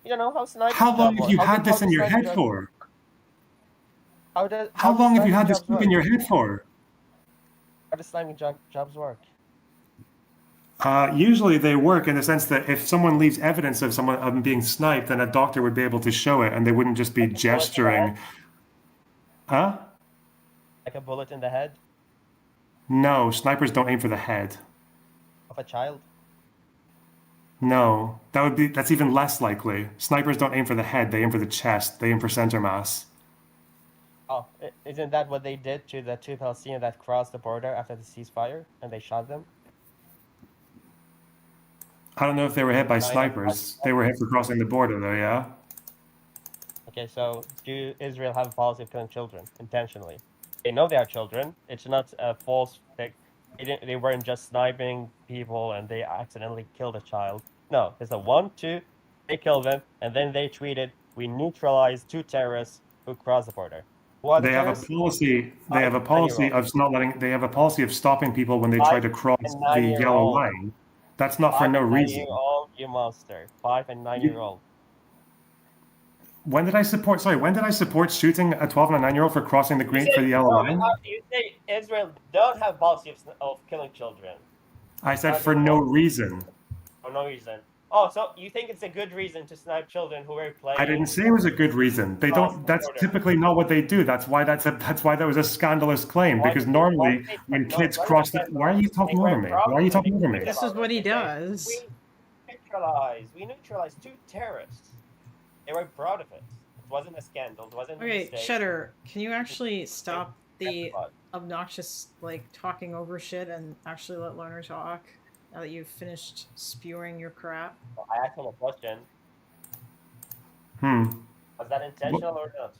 You don't know how sniping How long have you work. had this in your head for? How long have you had this clip in your head for? How does sniping jobs work? Usually they work in the sense that if someone leaves evidence of someone being sniped, then a doctor would be able to show it and they wouldn't just be gesturing. Huh? Like a bullet in the head? No, snipers don't aim for the head. Of a child? No, that's even less likely. Snipers don't aim for the head, they aim for the chest, they aim for center mass. Oh, isn't that what they did to the 2 Palestinians that crossed the border after the ceasefire and they shot them? I don't know if they were hit by snipers. They were hit for crossing the border though, yeah? Okay, so do Israel have a policy of killing children intentionally? They know they are children. It's not a false thing. They weren't just sniping people and they accidentally killed a child. No, it's a 1, 2, they killed them, and then they tweeted, we neutralized 2 terrorists who crossed the border. They have a policy. They have a policy of not letting. They have a policy of stopping people when they try to cross the yellow line. That's not for no reason. 5 and 9-year-old, you monster. 5 and 9-year-old. When did I support? Sorry, when did I support shooting a 12 and a 9-year-old for crossing the green for the yellow line? You say Israel don't have policy of killing children. I said for no reason. For no reason. Oh, so you think it's a good reason to snipe children who were playing? I didn't say it was a good reason. They don't. That's typically not what they do. That's why that was a scandalous claim. Because normally when kids cross the, why are you talking over me? Why are you talking over me? This is what he does. We neutralized 2 terrorists. They were proud of it. It wasn't a scandal. It wasn't a mistake. Shutter, can you actually stop the obnoxious talking over shit and actually let Loner talk? Now that you've finished spewing your crap. I asked him a question. Was that intentional or not?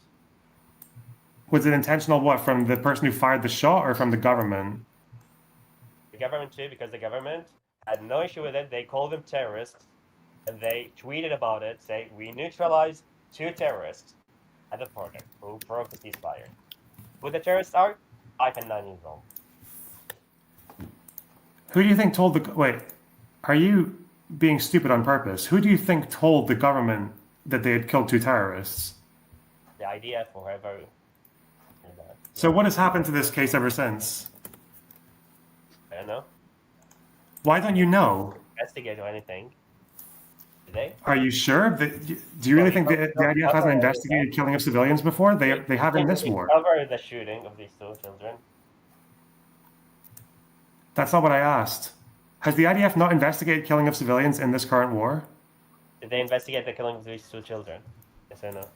Was it intentional what, from the person who fired the shot or from the government? The government too, because the government had no issue with it. They called them terrorists and they tweeted about it saying, we neutralized 2 terrorists at the border who broke the ceasefire. Who the terrorists are? 5 and 9 years old. Who do you think told the... Wait, are you being stupid on purpose? Who do you think told the government that they had killed 2 terrorists. The IDF or whoever. So what has happened to this case ever since? I don't know. Why don't you know? Investigate or anything. Did they? Are you sure? Do you really think the IDF hasn't investigated killing of civilians before? They have in this war. Cover the shooting of these 2 children. That's not what I asked. Has the IDF not investigated killing of civilians in this current war? Did they investigate the killing of these 2 children? Yes or no?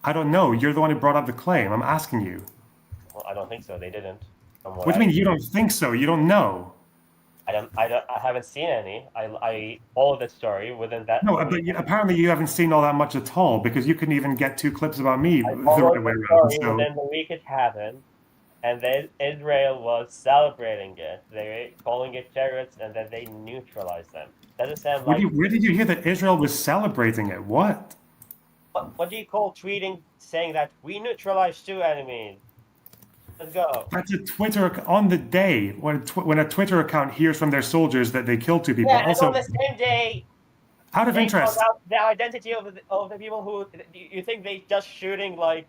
I don't know. You're the one who brought up the claim. I'm asking you. Well, I don't think so. They didn't. What do you mean you don't think so? You don't know? I haven't seen any. I followed the story within that. No, but apparently you haven't seen all that much at all because you couldn't even get 2 clips about me the followed right way the around. story So within the week it happened, and then Israel was celebrating it. They were calling it terrorists, and then they neutralized them. Doesn't sound like. where did you hear that Israel was celebrating it? What? What do you call tweeting saying that we neutralized 2 enemies? Let's go. That's a Twitter on the day when a Twitter account hears from their soldiers that they killed 2 people. Yeah, and Also, on the same day, out of they interest, found out the identity of the people who you think they just shooting like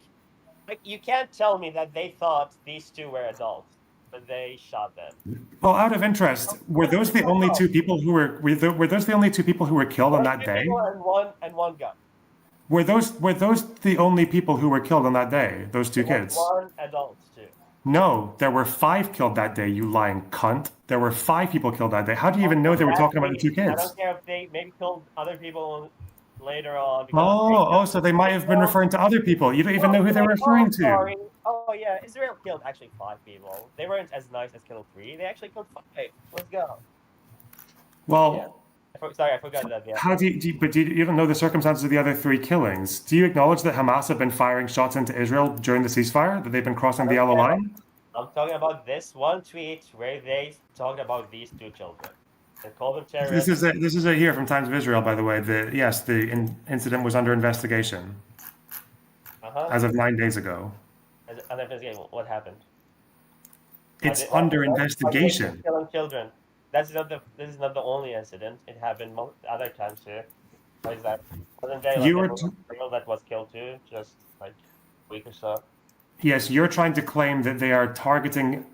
you can't tell me that they thought these 2 were adults, but they shot them. well, out of interest, were those the only 2 people who were those the only 2 people who were killed on that day? And one gun. Were those the only people who were killed on that day? Those 2 kids? One adult too. No, there were 5 killed that day, you lying cunt. There were 5 people killed that day. How do you even know they were talking about the 2 I kids? don't care if they maybe killed other people later on. So they might have been referring to other people. You don't even know who they were referring to. Sorry. Oh yeah, Israel killed actually 5 people. They weren't as nice as killing 3. They actually killed 5. Let's go. Well, Yeah. Sorry, I forgot that. Yeah. how do you don't know the circumstances of the other 3 killings? Do you acknowledge that Hamas have been firing shots into Israel during the ceasefire? That they've been crossing the yellow line? I'm talking about this one tweet where they talked about these 2 children. They called them terrorists. This is it here from Times of Israel, by the way. The incident was under investigation as of 9 days ago. What happened? It's under investigation. Killing children. This is not the only incident. It happened other times too. What is that? Wasn't there like a girl that was killed too, just like a week or so? Yes, you're trying to claim that they are targeting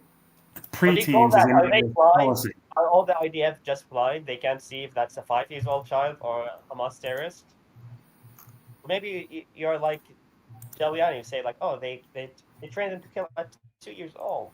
preteens as a policy. Are all the IDF just blind? They can't see if that's a 5-year-old child or a Hamas terrorist? Maybe you're like Giuliani, you say like, oh, they trained them to kill at 2 years old.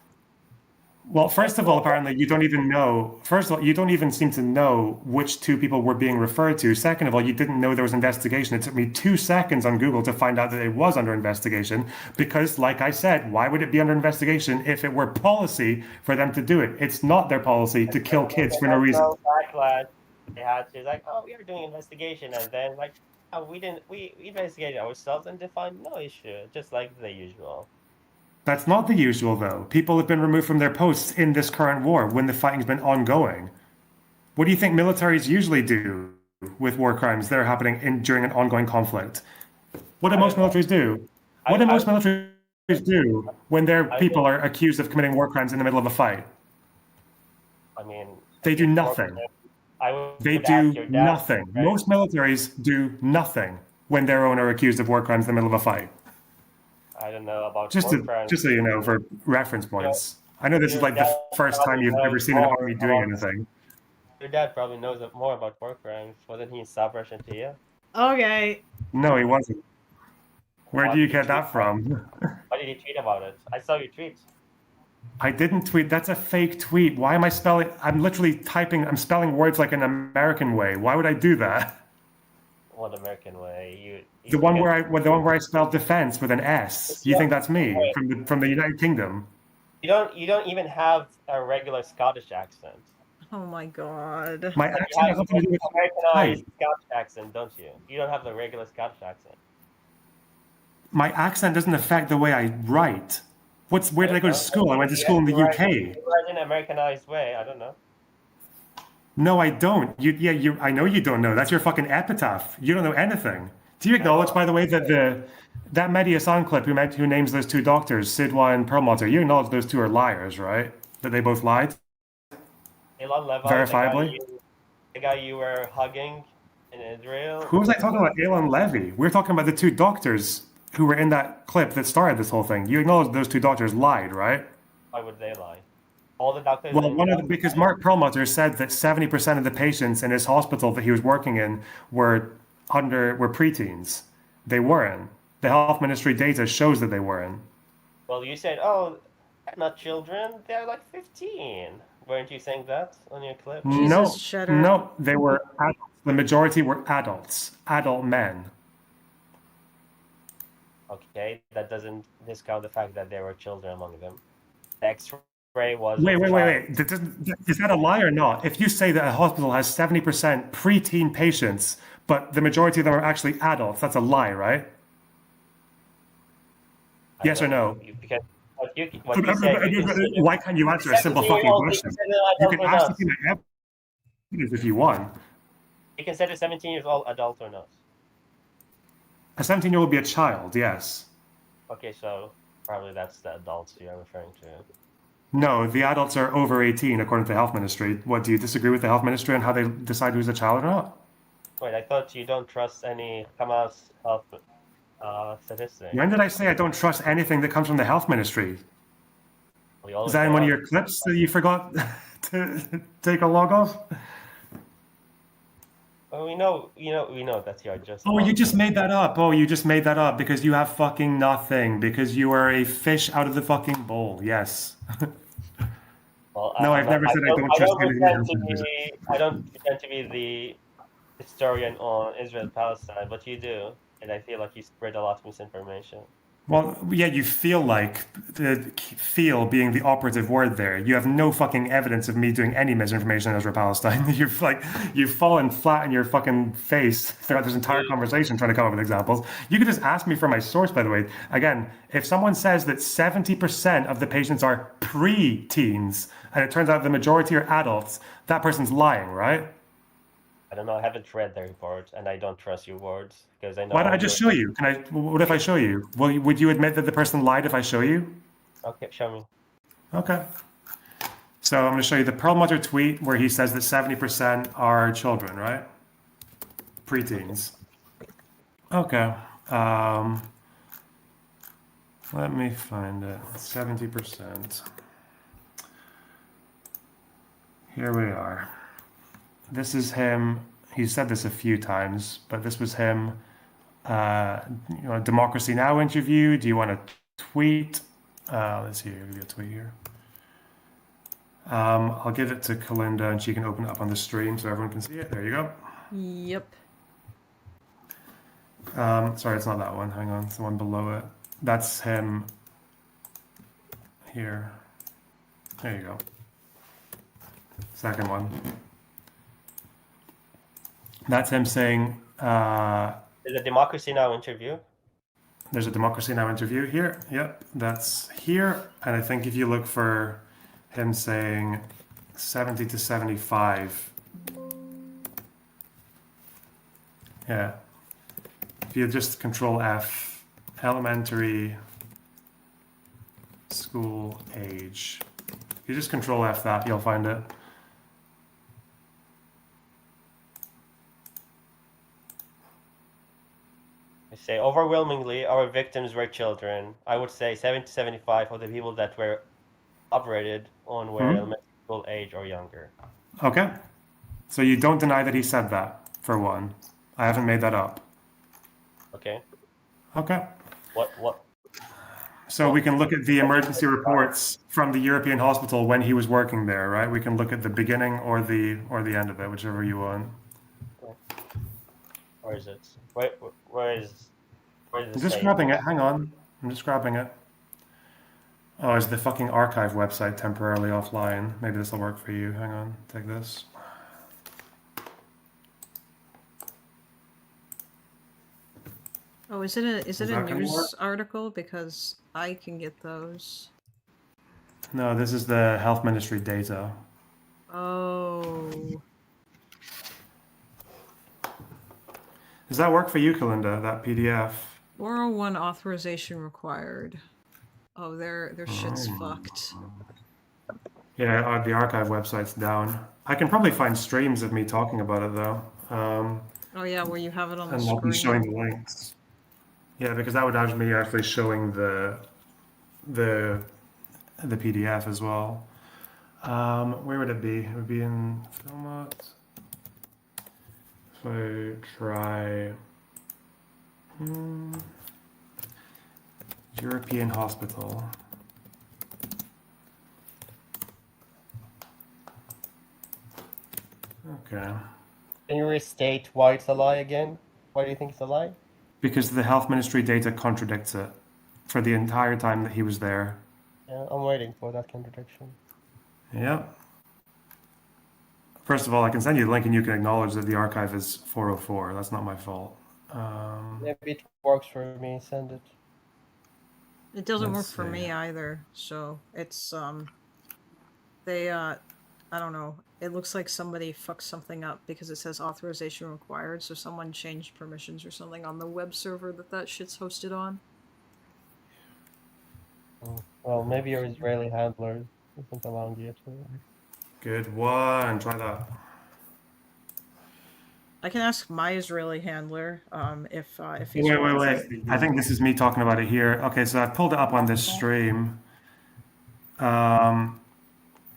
Well, first of all, apparently you don't even know. First of all, you don't even seem to know which 2 people were being referred to. Second of all, you didn't know there was investigation. It took me 2 seconds on Google to find out that it was under investigation because, like I said, why would it be under investigation if it were policy for them to do it? It's not their policy to kill kids for no reason. Backlash. They had to like, oh, we are doing investigation, and then like, oh, we investigated ourselves and defined no issue, just like the usual. That's not the usual, though. People have been removed from their posts in this current war when the fighting's been ongoing. What do you think militaries usually do with war crimes that are happening during an ongoing conflict? What do most militaries do? What do most militaries do when their people are accused of committing war crimes in the middle of a fight? I mean, they do nothing. They do nothing. Right? Most militaries do nothing when their own are accused of war crimes in the middle of a fight. I don't know about just so you know, for reference points. I know this is like the first time you've ever seen an army doing anything. Your dad probably knows more about war crimes. Wasn't he in South Russian to you? Okay. No, he wasn't. Where do you get that from? Why did you tweet about it? I saw your tweet. I didn't tweet. That's a fake tweet. Why am I spelling? I'm literally typing. I'm spelling words like an American way. Why would I do that? What American way? The one where I spelled defense with an S. You think that's me from the United Kingdom? You don't even have a regular Scottish accent. Oh my god. My accent has nothing to do with Americanized Scottish accent, don't you? You don't have the regular Scottish accent. My accent doesn't affect the way I write. Where did I go to school? I went to school in the UK. You write in an Americanized way. I don't know. No, I don't. I know you don't know. That's your fucking epitaph. You don't know anything. Do you acknowledge, by the way, that that Mehdi Hassan clip who names those 2 doctors, Sidwa and Perlmutter, you acknowledge those 2 are liars, right? That they both lied? Elon Levon, verifiably? the guy you were hugging in Israel. Who was I talking about? Alan Levy. We're talking about the two doctors who were in that clip that started this whole thing. You acknowledge those two doctors lied, right? Why would they lie? All the doctors. Well, because Mark Perlmutter said that 70% of the patients in his hospital that he was working in were preteens. They weren't. The health ministry data shows that they weren't. Well, you said, "Oh, they're not children. They're like 15." Weren't you saying that on your clip? Jesus, Cheddar. No, they were adults. The majority were adults, adult men. Okay, that doesn't discount the fact that there were children among them. The X-ray was. Wait. Is that a lie or not? If you say that a hospital has 70% preteen patients, but the majority of them are actually adults, that's a lie, right? Yes or no? Because what you say, why can't you answer a simple fucking question? You can ask me my evidence if you want. You can say a 17-year-old adult or not. A 17-year-old would be a child, yes. Okay, so probably that's the adults you're referring to. No, the adults are over 18 according to the health ministry. What, do you disagree with the health ministry on how they decide who's a child or not? Wait, I thought you don't trust any Hamas health statistics. When did I say I don't trust anything that comes from the health ministry? Is that in one of your clips that you forgot to take a log off? Well, we know that you're just. Oh, you just made that up. Oh, you just made that up because you have fucking nothing. Because you are a fish out of the fucking bowl. Yes. Well, no, I've never said I don't trust anything. I don't pretend to be the historian on Israel-Palestine, but you do, and I feel like you spread a lot of misinformation. Well, yeah, you feel like feel being the operative word there. You have no fucking evidence of me doing any misinformation on Israel-Palestine. You've fallen flat on your fucking face throughout this entire conversation trying to come up with examples. You could just ask me for my source, by the way. Again, if someone says that 70% of the patients are pre-teens and it turns out the majority are adults, that person's lying, right? I don't know. I haven't read the report, and I don't trust your words because I know. Why don't I just show you? What if I show you? Would you admit that the person lied if I show you? Okay, show me. Okay. So I'm going to show you the Perlmutter tweet where he says that 70% are children, right? Preteens. Okay. Let me find it. 70%. Here we are. This is him. He said this a few times, but this was him. Democracy Now! Interview. Do you want to tweet? Let's see. I'll give you a tweet here. I'll give it to Kalinda, and she can open it up on the stream so everyone can see it. There you go. Yep. Sorry, it's not that one. Hang on. It's the one below it. That's him here. There you go. Second one. That's him saying... There's a Democracy Now! Interview. There's a Democracy Now! Interview here. Yep, that's here. And I think if you look for him saying 70 to 75... Yeah. If you just Control F, elementary school age. If you just Control F that, you'll find it. Say overwhelmingly our victims were children. I would say 70 to 75 of the people that were operated on were elementary school age or younger. Okay. So you don't deny that he said that, for one. I haven't made that up. Okay. Okay. What? So we can look at the emergency reports from the European hospital when he was working there, right? We can look at the beginning or the end of it, whichever you want. Where is it? Where is I'm just grabbing it. Hang on. I'm just grabbing it. Oh, is the fucking archive website temporarily offline? Maybe this will work for you. Hang on. Take this. Oh, is it a news article? Because I can get those. No, this is the health ministry data. Oh. Does that work for you, Kalinda, that PDF? 401 authorization required. Oh, their shit's fucked. Yeah, the archive website's down. I can probably find streams of me talking about it, though. Oh yeah, where you have it on the and I'll be showing the screen. links. Yeah, because that would have me actually showing the PDF as well. Where would it be? It would be in Filmot. If I try European Hospital. Okay. Can you restate why it's a lie again? Why do you think it's a lie? Because the health ministry data contradicts it for the entire time that he was there. Yeah, I'm waiting for that contradiction. Yep. First of all, I can send you the link and you can acknowledge that the archive is 404. That's not my fault. Maybe it works for me. Send it. It doesn't work Let's for see. me either. So it's they I don't know. It looks like somebody fucked something up because it says authorization required. So someone changed permissions or something on the web server that shit's hosted on. Well, maybe your Israeli handler isn't allowing you to. Good one. Try that. I can ask my Israeli handler if he's Wait. willing. I think this is me talking about it here. Okay, so I've pulled it up on this stream.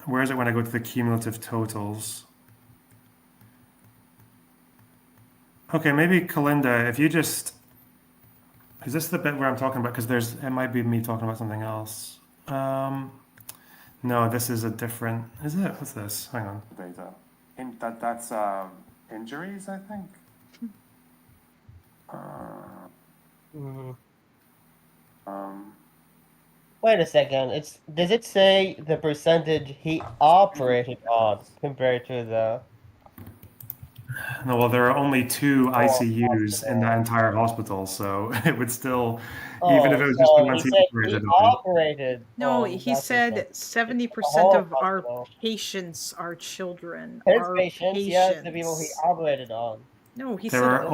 Where is it when I go to the cumulative totals? Okay, maybe Kalinda, if you just... Is this the bit where I'm talking about? Because it might be me talking about something else. No, this is a different... Is it? What's this? Hang on. Data. That's injuries, I think. Wait a second. Does it say the percentage he operated on compared to the? No, well, there are only 2 ICUs in that entire hospital, so it would still, even if it was just the ones he operated he on. operated. No, on he that said percent. 70% of whole our hospital. patients are children. His Our patients, yes, the people he operated on. No, he There said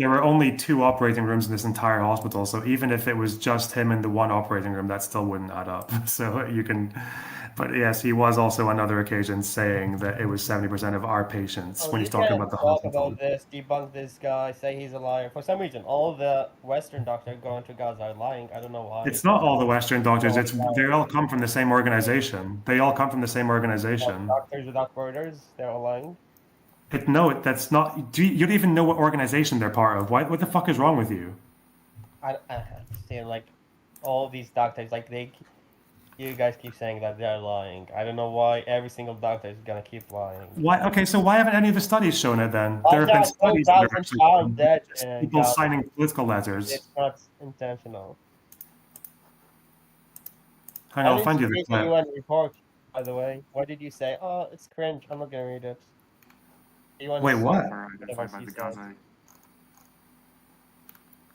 were only 2 operating rooms in this entire hospital, so even if it was just him in the one operating room, that still wouldn't add up. So you can, but yes, he was also on other occasions saying that it was 70% of our patients when he's talking about the hospital. About this, debunk this guy, say he's a liar. For some reason, all the Western doctors going to Gaza are lying. I don't know why. It's not all the Western doctors. They all come from the same organization. They all come from the same organization. Doctors Without Borders, they're all lying. No, that's not. You don't even know what organization they're part of. What the fuck is wrong with you? I see, like, all these doctors, like, you guys keep saying that they're lying. I don't know why every single doctor is gonna keep lying. Why? Okay, so why haven't any of the studies shown it then? There have been studies that are actually shown just people signing political letters. It's not intentional. Hang on, I'll find you the clip. UN report, by the way. What did you say? Oh, it's cringe. I'm not gonna read it. Wait, what?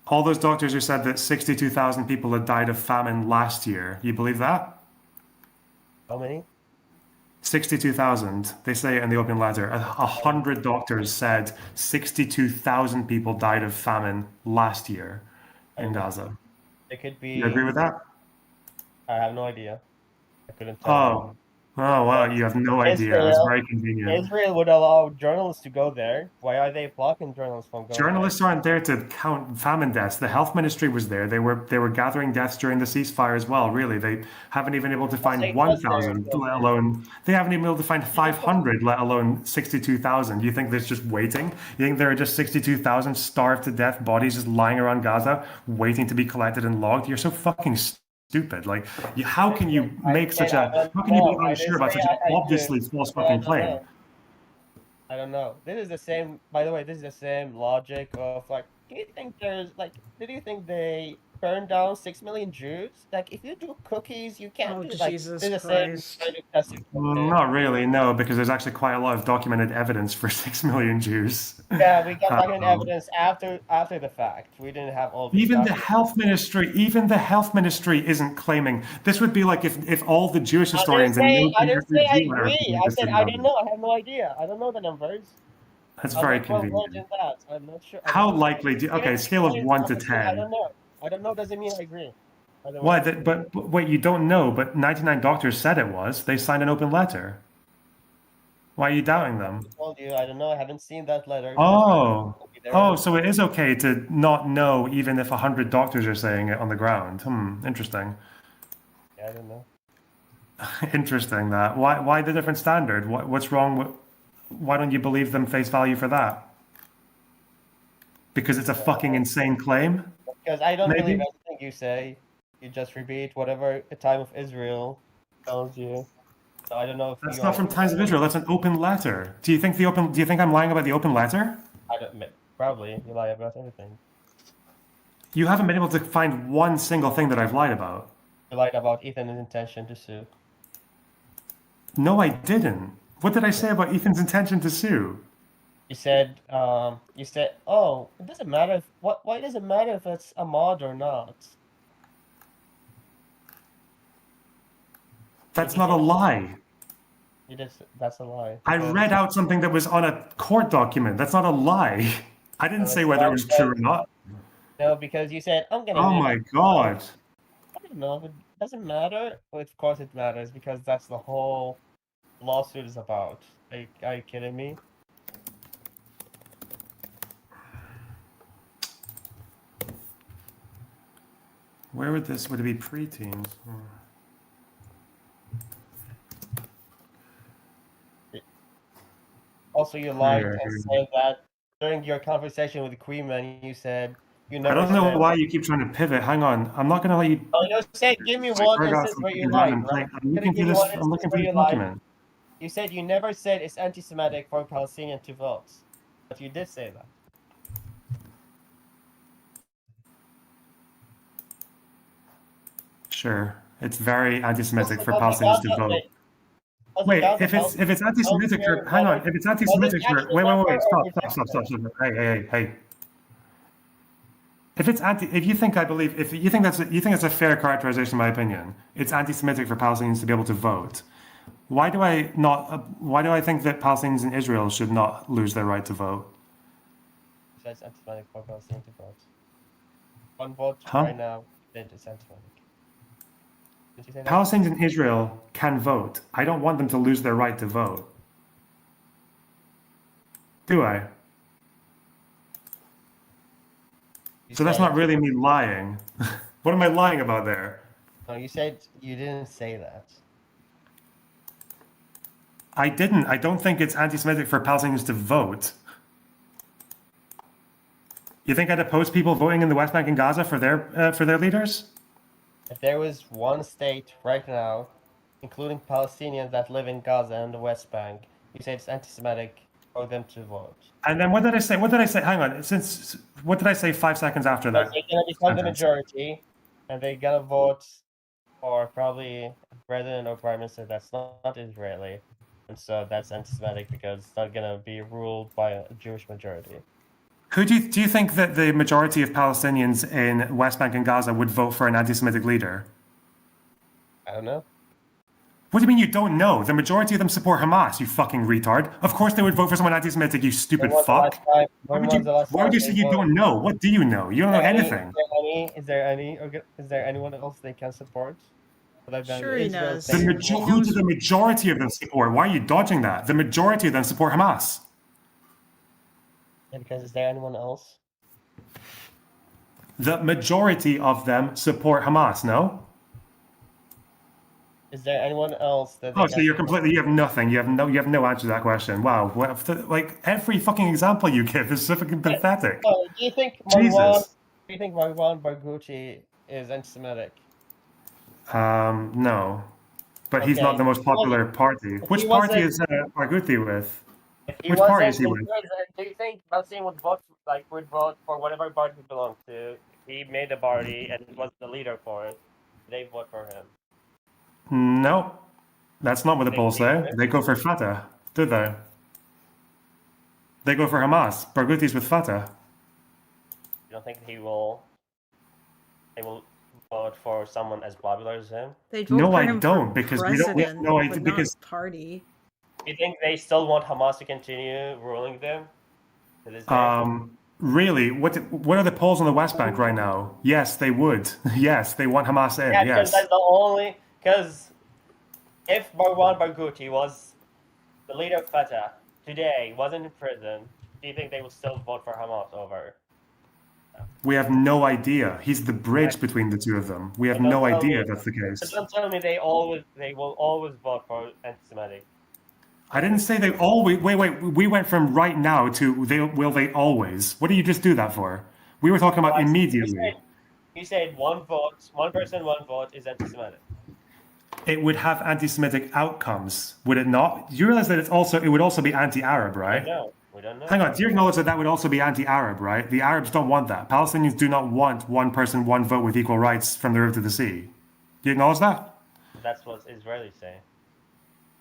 All those doctors who said that 62,000 people had died of famine last year, you believe that? How many? 62,000. They say it in the open letter. 100 doctors said 62,000 people died of famine last year in Gaza. It could be. You agree with that? I have no idea. I couldn't tell. Oh, wow, you have no idea. That's very convenient. Israel would allow journalists to go there. Why are they blocking journalists from going Journalists aren't there to count famine deaths. The health ministry was there. They were gathering deaths during the ceasefire as well, really. They haven't even been able to find 1,000, let alone... They haven't even been able to find 500, let alone 62,000. You think there's just waiting? You think there are just 62,000 starved to death bodies just lying around Gaza, waiting to be collected and logged? You're so fucking stupid. Like, how can you make such a... How can you be unsure about such an obviously false fucking claim? I don't know. This is the same, by the way, this is the same logic of, like, do you think they burned down 6 million Jews? Like, if you do cookies, you can't do, like, Jesus the Christ. same. Not really, no, because there's actually quite a lot of documented evidence for 6 million Jews. Yeah, we got documented evidence after the fact. We didn't have all. Even the health ministry isn't claiming. This would be like if all the Jewish historians I didn't say I agree. I said I don't know. I have no idea. I don't know the numbers. That's very convenient. I'm not sure. How likely do you... Okay, scale of 1 to 10. I don't know. I don't know doesn't mean I agree. Why? But wait, you don't know, but 99 doctors said it was. They signed an open letter. Why are you doubting them? I told you, I don't know. I haven't seen that letter. Oh. There Oh, is- so it is okay to not know even if 100 doctors are saying it on the ground. Interesting. I don't know. Interesting that. Why the different standard? What's wrong with why don't you believe them face value for that? Because it's a fucking insane claim? Because I don't Maybe. believe anything you say. You just repeat whatever the time of Israel tells you. So I don't know if That's you not from Times of Israel, that's an open letter. Do you think I'm lying about the open letter? I don't. Probably you lie about everything. You haven't been able to find one single thing that I've lied about. You lied about Ethan's intention to sue. No, I didn't. What did I say about Ethan's intention to sue? You said, oh, it doesn't matter if why does it matter if it's a mod or not? That's not a lie. That's a lie. I read out something that was on a court document. That's not a lie. I didn't say whether it was true or not. No, because you said I'm gonna. Oh my god. I don't know. It doesn't matter. Well, of course it matters because that's the whole lawsuit is about. Are you kidding me? Where would it be preteens? Also, you lied Here. and said that during your conversation with the Queen Man, you said you I never. don't know said, why you keep trying to pivot. Hang on. I'm not going to let you. Oh, you said give me one instance where you lied. Right? I'm looking for this. I'm looking for the document. You said you never said it's anti-Semitic for a Palestinian to vote, but you did say that. Sure, it's very anti-Semitic for Palestinians to vote. Wait, if it's anti-Semitic for, hang on, if it's anti-Semitic for, wait, stop. Hey. If you think that's a fair characterization of my opinion, it's anti-Semitic for Palestinians to be able to vote. Why do I think that Palestinians in Israel should not lose their right to vote? It's anti-Semitic for Palestinians to vote. One vote Huh? right now, then it's anti-Semitic. Did you say that? Palestinians in Israel can vote. I don't want them to lose their right to vote. Do I? So that's not really me lying. What am I lying about there? No, you said you didn't say that. I didn't. I don't think it's anti-Semitic for Palestinians to vote. You think I'd oppose people voting in the West Bank and Gaza for their leaders? If there was one state right now, including Palestinians that live in Gaza and the West Bank, you said it's anti-Semitic for them to vote. And then what did I say? Hang on. What did I say 5 seconds after that? They're going to become the majority, and they're going to vote for probably a president or prime minister that's not Israeli. And so that's anti-Semitic because it's not going to be ruled by a Jewish majority. Do you think that the majority of Palestinians in West Bank and Gaza would vote for an anti-Semitic leader? I don't know. What do you mean you don't know? The majority of them support Hamas, you fucking retard. Of course they would vote for someone anti-Semitic, you stupid fuck. Why would you say you don't know? What do you know? You don't know anything. Is there anyone else they can support? Sure he knows. Who do the majority of them support? Why are you dodging that? The majority of them support Hamas. Yeah, because is there anyone else? The majority of them support Hamas, no? Is there anyone else that? Oh, so you have nothing. You have no answer to that question. Wow, like every fucking example you give is so fucking pathetic. Oh, do you think Marwan Barghouti is anti-Semitic? No, but he's not the most popular party. Which party is Barghouti with? Which party is he with? Do you think Palestine would vote for whatever party he belongs to? He made a party and was the leader for it. They vote for him. No, that's not what the polls say. They go for Fatah, do they? They go for Hamas. Barghouti's with Fatah. You don't think they will vote for someone as popular as him? No, I don't, because we don't know because party. You think they still want Hamas to continue ruling them? Really? What are the polls on the West Bank right now? Yes, they would. Yes, they want Hamas in. Yeah, yes. Because that's the only. Because if Marwan Barghouti was the leader of Fatah today wasn't in prison, do you think they will still vote for Hamas over? We have no idea. He's the bridge between the two of them. We have But don't no tell idea me- if that's the But case. don't tell me they will always vote for anti-Semitic. I didn't say they always. Wait. We went from right now to will they always? What do you just do that for? We were talking about immediately. You said one person, one vote is anti-Semitic. It would have anti-Semitic outcomes, would it not? You realize that it would also be anti-Arab, right? We don't know. Hang on, do you acknowledge that that would also be anti-Arab, right? The Arabs don't want that. Palestinians do not want one person, one vote with equal rights from the river to the sea. Do you acknowledge that? That's what Israelis say.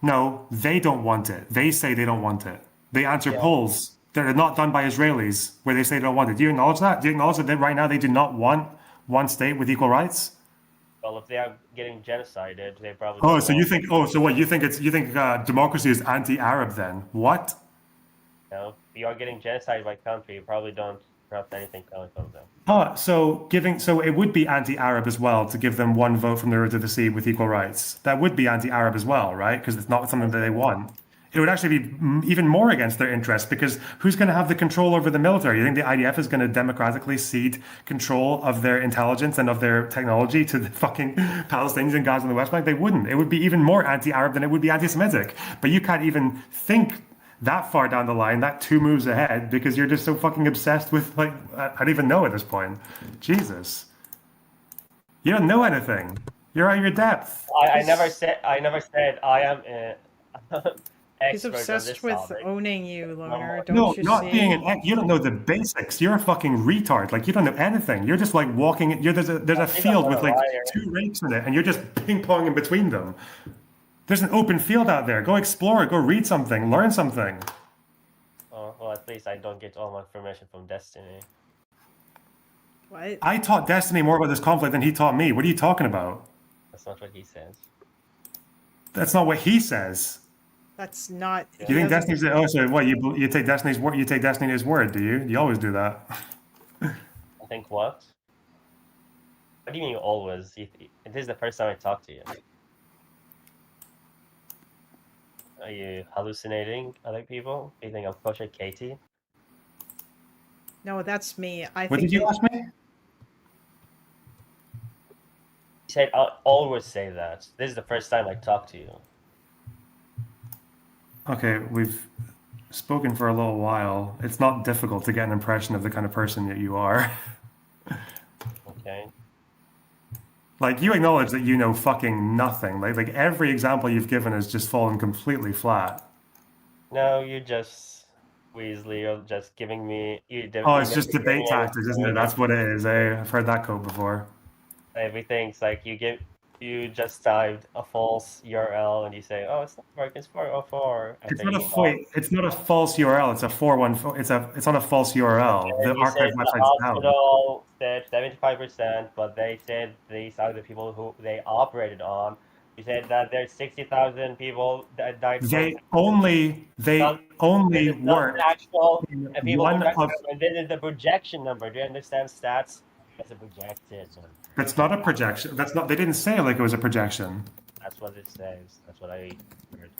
No, they don't want it. They say they don't want it. They answer polls that are not done by Israelis where they say they don't want it. Do you acknowledge that? Do you acknowledge that right now they do not want one state with equal rights? Well, if they are getting genocided, they probably. Oh, so you think? Oh, so what? You think democracy is anti-Arab then? What? No, if you are getting genocided by country, you probably don't trust anything coming from them. So it would be anti-Arab as well to give them one vote from the river to the sea with equal rights. That would be anti-Arab as well, right? Because it's not something that they want. It would actually be even more against their interests because who's going to have the control over the military? You think the IDF is going to democratically cede control of their intelligence and of their technology to the fucking Palestinians and Gaza and the West Bank? They wouldn't. It would be even more anti-Arab than it would be anti-Semitic. But you can't even think that far down the line, that 2 moves ahead, because you're just so fucking obsessed with, like, I don't even know at this point. Jesus. You don't know anything. You're out of your depth. I never said I am He's obsessed with topic. owning you, Loner. Don't No, you not see? being you don't know the basics. You're a fucking retard. Like, you don't know anything. You're just like walking. There's a field with like 2 rakes in it, and you're just ping-ponging between them. There's an open field out there. Go explore it. Go read something. Learn something. Oh, well, at least I don't get all my information from Destiny. What? I taught Destiny more about this conflict than he taught me. What are you talking about? That's not what he says. That's not what he says. That's not. You think Destiny's? Oh, so what? You take Destiny's word? You take Destiny as word? Do you? You always do that. I think what? What do you mean you always? It is the first time I talk to you. Are you hallucinating other people? Do you think I'm Kosher Katie? No, that's me. I What think did you ask me? He said, I'll always say that. This is the first time I talk to you. Okay, we've spoken for a little while. It's not difficult to get an impression of the kind of person that you are. Okay. Like, you acknowledge that you know fucking nothing. Like every example you've given has just fallen completely flat. No, you just Weasley. You're just giving me. Oh, it's just debate tactics, isn't it? That's what it is. I've heard that quote before. Everything's like you just typed a false URL and you say, oh, it's not working. It's 404. It's not a false URL. It's a 414. It's on a false URL. The archive website's down. The hospital said 75%, but they said these are the people who they operated on. You said that there's 60,000 people that died. They only work. The actual people. And this is the projection number. Do you understand stats? That's a projected number. That's not a projection. That's not. They didn't say it like it was a projection. That's what it says. That's what I heard.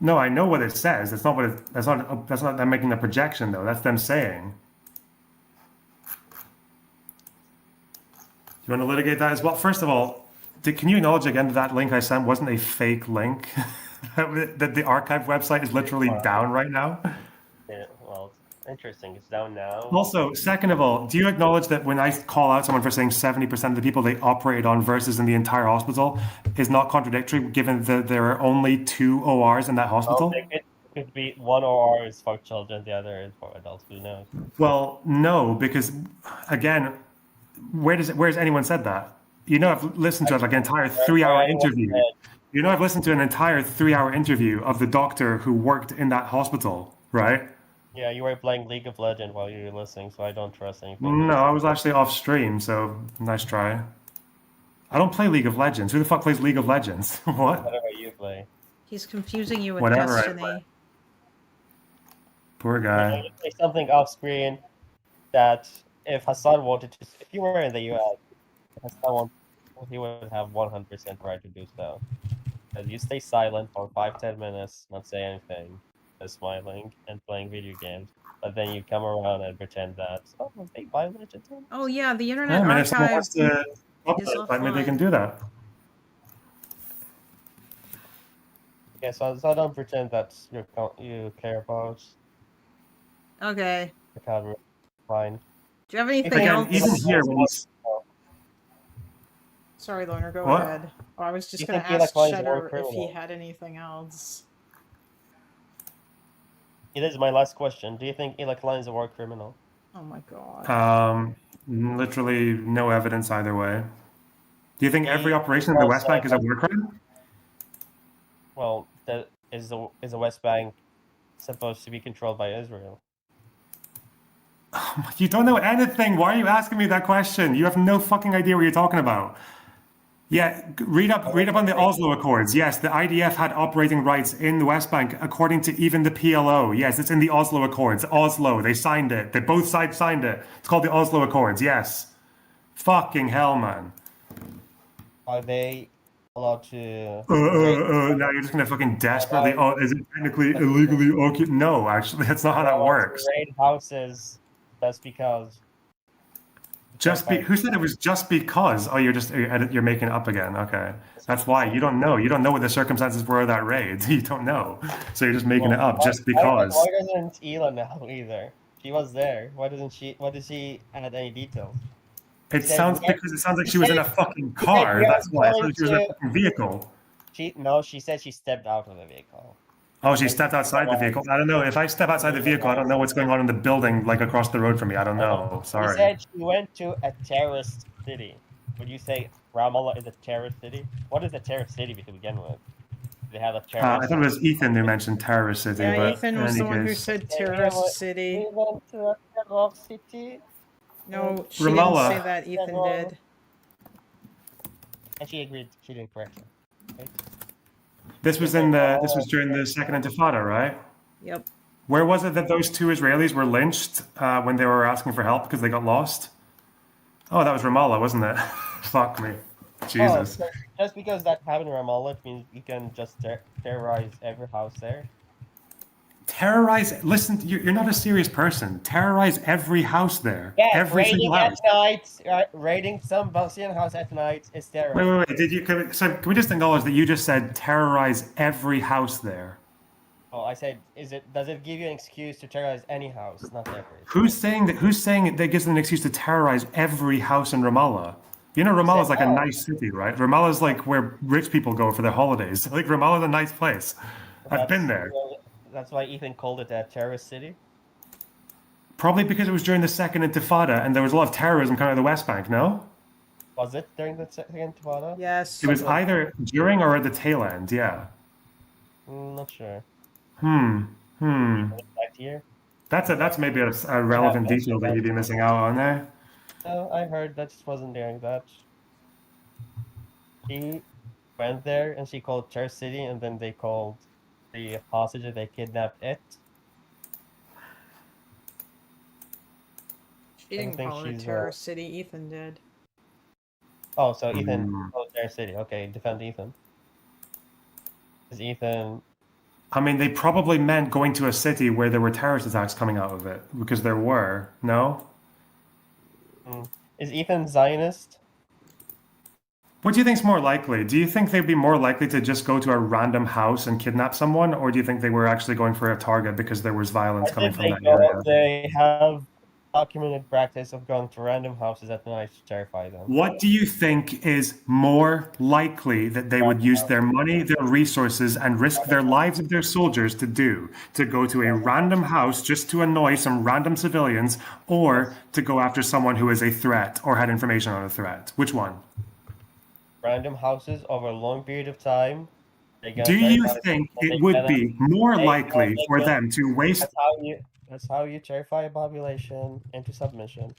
No, I know what it says. That's not what it. That's not them making a projection though. That's them saying. You want to litigate that as well? First of all, can you acknowledge again that link I sent wasn't a fake link? That the archive website is literally down right now? Yeah, well, interesting. It's down now. Also, second of all, do you acknowledge that when I call out someone for saying 70% of the people they operated on versus in the entire hospital is not contradictory, given that there are only 2 ORs in that hospital? It could be one OR is for children, the other is for adults. Who knows? Well, no, because again, where has anyone said that? You know, I've listened to like an entire 3-hour interview. You know, I've listened to an entire 3-hour interview of the doctor who worked in that hospital, right? Yeah, you were playing League of Legends while you were listening, so I don't trust anything. No, I was actually off stream, so nice try. I don't play League of Legends. Who the fuck plays League of Legends? What? Whatever you play. He's confusing you with Whatever I Destiny. play. Poor guy. You say something off screen that if Hassan wanted to, if you were in the US, if Hassan wanted, he would have 100% right to do so. You stay silent for 5-10 minutes, not say anything, just smiling and playing video games. But then you come around and pretend that, oh, they violated them. Oh yeah, the Yeah, Internet I mean, if someone Archive wants to is update, maybe they can offline. do that. Yeah, so don't pretend that you care about Okay. the camera. Fine. Do you have anything Again, else? even here, when he's Sorry, Loner, go What? ahead. Oh, I was just You going to think Eli ask Klein's a war Cheddar if he criminal? had anything else. It is my last question. Do you think Eli Klein is a war criminal? Oh my god. literally no evidence either way. Do you think every He operation in the was, West Bank is a war crime? Well, is the West Bank supposed to be controlled by Israel? You don't know anything. Why are you asking me that question? You have no fucking idea what you're talking about. Yeah, read up on the Oslo Accords. Yes, the IDF had operating rights in the West Bank, according to even the PLO. Yes, it's in the Oslo Accords. Oslo, they signed it. They both sides signed it. It's called the Oslo Accords. Yes. Fucking hell, man. Are they allowed to? Now you're just gonna fucking desperately. Oh, is it technically illegally okay? No, actually, that's not how that works. Raid houses just because. Who said it was just because? Oh, you're making it up again. Okay, that's why you don't know. You don't know what the circumstances were of that raid. You don't know, so you're just making it up just because. Why doesn't Ela know either? She was there. Why doesn't she? Why does she add any details? It sounds like she was in a fucking car. That's why. It's not like she was in a fucking vehicle. She said she stepped out of the vehicle. Oh, she stepped outside the vehicle. I don't know. If I step outside the vehicle, I don't know what's going on in the building, like across the road from me. I don't know. Sorry. She said she went to a terrorist city. Would you say Ramallah is a terrorist city? What is a terrorist city to begin with? They have a terrorist. I thought it was Ethan who mentioned terrorist city. Yeah, but Ethan was the one who said terrorist city. We went to a terrorist city. No, she Ramallah. didn't say that. Ethan did. And she agreed. She didn't correct her. Right? This was during the Second Intifada, right? Yep. Where was it that those two Israelis were lynched when they were asking for help because they got lost? Oh, that was Ramallah, wasn't it? Fuck me. Jesus. So just because that happened in Ramallah means you can just terrorize every house there? Terrorize. Listen, you're not a serious person. Terrorize every house there. Yeah, every single house. At night, raiding some Bosnian house at night is terror. Wait. Can we just acknowledge that you just said terrorize every house there? Oh, I said, does it give you an excuse to terrorize any house, not every? Who's saying that gives them an excuse to terrorize every house in Ramallah? You know, Ramallah is like a nice city, right? Ramallah is like where rich people go for their holidays. Like Ramallah is a nice place. I've been there. That's why Ethan called it a terrorist city? Probably because it was during the Second Intifada and there was a lot of terrorism coming out of the West Bank, no? Was it during the Second Intifada? Yes. It was either during or at the tail end, yeah. Not sure. That year? That's maybe a relevant detail that you'd be missing out on there. No, I heard that just wasn't during that. She went there and she called Terror City, and then they called the hostage, they kidnapped it. She didn't call it a terrorist city. Ethan did. Oh, so Ethan called Terror City. Okay, defend Ethan. Is Ethan? I mean, they probably meant going to a city where there were terrorist attacks coming out of it, because there were, no? Is Ethan Zionist? What do you think is more likely? Do you think they'd be more likely to just go to a random house and kidnap someone, or do you think they were actually going for a target because there was violence coming from that area? They have documented practice of going to random houses at night to terrify them. What do you think is more likely that they would use their money, their resources, and risk their lives of their soldiers to do? To go to a random house just to annoy some random civilians, or to go after someone who is a threat or had information on a threat? Which one? Random houses over a long period of time. Do you think it would be more likely for them to waste? That's how you terrify a population into submission.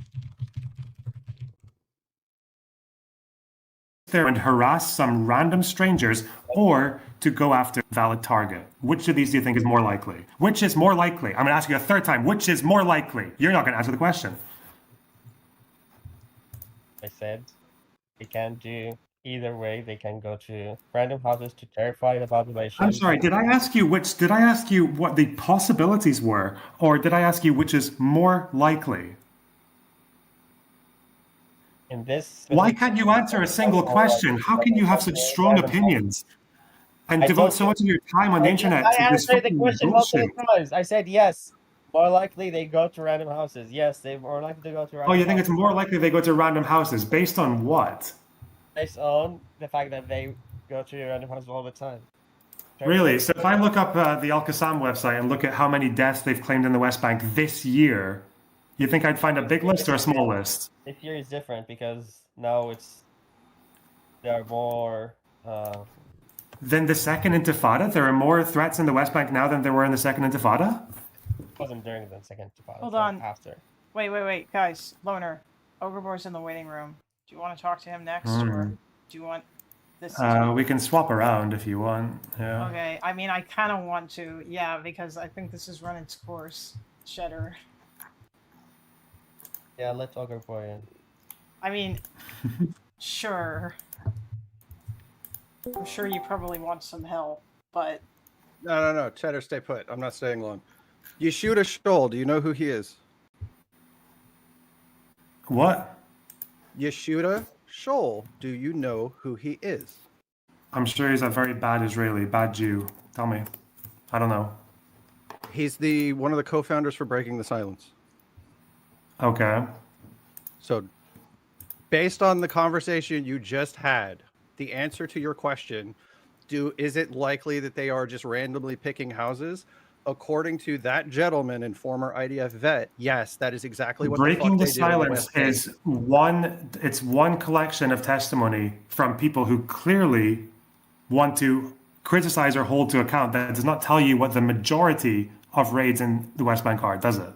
There and harass some random strangers, or to go after a valid target. Which of these do you think is more likely? Which is more likely? I'm going to ask you a third time. Which is more likely? You're not going to answer the question. I said we can't do Either way, they can go to random houses to terrify the population. I'm sorry, did I ask you what the possibilities were, or did I ask you which is more likely? In this, Why can't you answer a single question? How can you have such strong opinions and I devote told so you- much of your time on the internet I to this answered the fucking question bullshit? multiple times. I said yes. More likely they go to random houses. Yes, they more likely to go to random Oh, you think houses. it's more likely they go to random houses based on what? Based on the fact that they go to random houses all the time. Really? So if I look up the Al Qassam website and look at how many deaths they've claimed in the West Bank this year, you think I'd find a big list or a small list? This year is different because now there are more. Then the second Intifada? There are more threats in the West Bank now than there were in the second Intifada? Wasn't during the second Intifada. Hold on. After. Wait, guys. Loner, OgreBoy's in the waiting room. Do you want to talk to him next, or do you want this? We can swap around if you want. Yeah. Okay. I mean, I kind of want to, yeah, because I think this has run its course. Cheddar. Yeah, let OgreBoy in. I mean, sure. I'm sure you probably want some help, but No. Cheddar, stay put. I'm not staying long. Yeshuda Shoal, do you know who he is? What? Yeshuda Shoal, do you know who he is? I'm sure he's a very bad Israeli, bad Jew. Tell me. I don't know. He's one of the co-founders for Breaking the Silence. Okay. So, based on the conversation you just had, the answer to your question, is it likely that they are just randomly picking houses? According to that gentleman and former IDF vet, yes, that is exactly what Breaking the the fuck they do in the Silence West Bank. is one collection of testimony from people who clearly want to criticize or hold to account. That does not tell you what the majority of raids in the West Bank are, does it?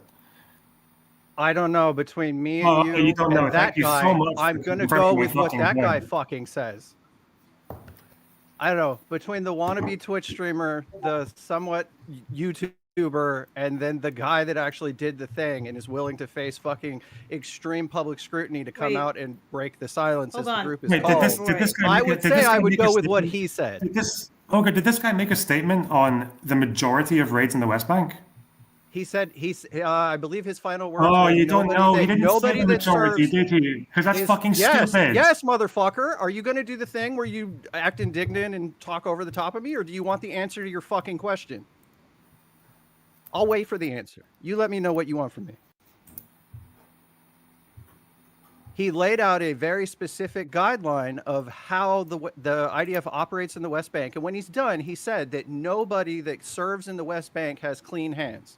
I don't know. Between me and you don't know. and that Thank you guy, so much I'm for going to confirming go my with what fucking that guy point. fucking says. I don't know. Between the wannabe Twitch streamer, the somewhat YouTuber, and then the guy that actually did the thing and is willing to face fucking extreme public scrutiny to come Wait. out and break the silence, as Hold the on. group is Wait, called. did this guy I make would did say this guy I would make a go with what statement- he said. Did this guy make a statement on the majority of raids in the West Bank? He said I believe his final words. Oh, were, you don't know. He didn't say nobody the that majority, serves did you? Because that's is- fucking yes, stupid. Yes, motherfucker. Are you going to do the thing where you act indignant and talk over the top of me, or do you want the answer to your fucking question? I'll wait for the answer. You let me know what you want from me. He laid out a very specific guideline of how the IDF operates in the West Bank. And when he's done, he said that nobody that serves in the West Bank has clean hands.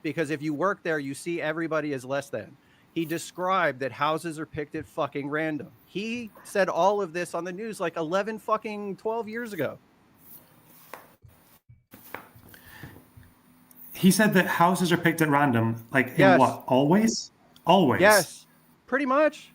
Because if you work there, you see everybody as less than. He described that houses are picked at fucking random. He said all of this on the news like 12 years ago. He said that houses are picked at random, like in Yes. what? Always? Always. Yes, pretty much.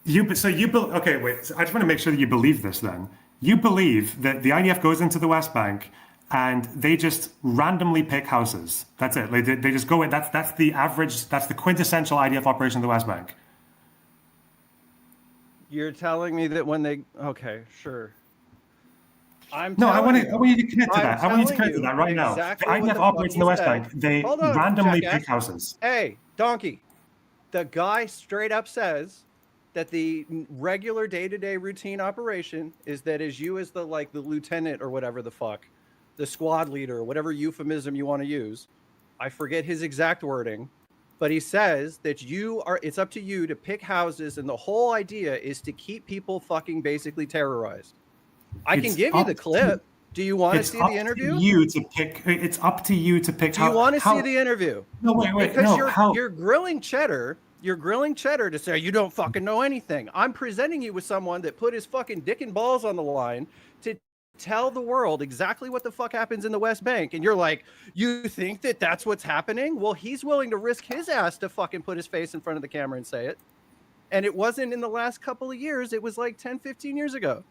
Okay, wait. So I just want to make sure that you believe this then. You believe that the IDF goes into the West Bank and they just randomly pick houses. That's it. Like they just go in. That's the average, that's the quintessential IDF operation in the West Bank. You're telling me that when they... Okay, sure. I want you to commit to that. I want you to commit to that right now. exactly The what IDF the operates in the fuck West he Bank. said. They Hold on, randomly jackass. pick houses. Hey, donkey. The guy straight up says that the regular day-to-day routine operation is that as you as the lieutenant or whatever the fuck, the squad leader, or whatever euphemism you want to use, I forget his exact wording, but he says that it's up to you to pick houses, and the whole idea is to keep people fucking basically terrorized. I can give you the clip. Do you want to see the interview? It's up to you to pick. Do you want to see the interview? No, wait. Because No, you're grilling cheddar. You're grilling cheddar to say you don't fucking know anything. I'm presenting you with someone that put his fucking dick and balls on the line to tell the world exactly what the fuck happens in the West Bank. And you're like, you think that that's what's happening? Well, he's willing to risk his ass to fucking put his face in front of the camera and say it. And it wasn't in the last couple of years. It was like 10, 15 years ago.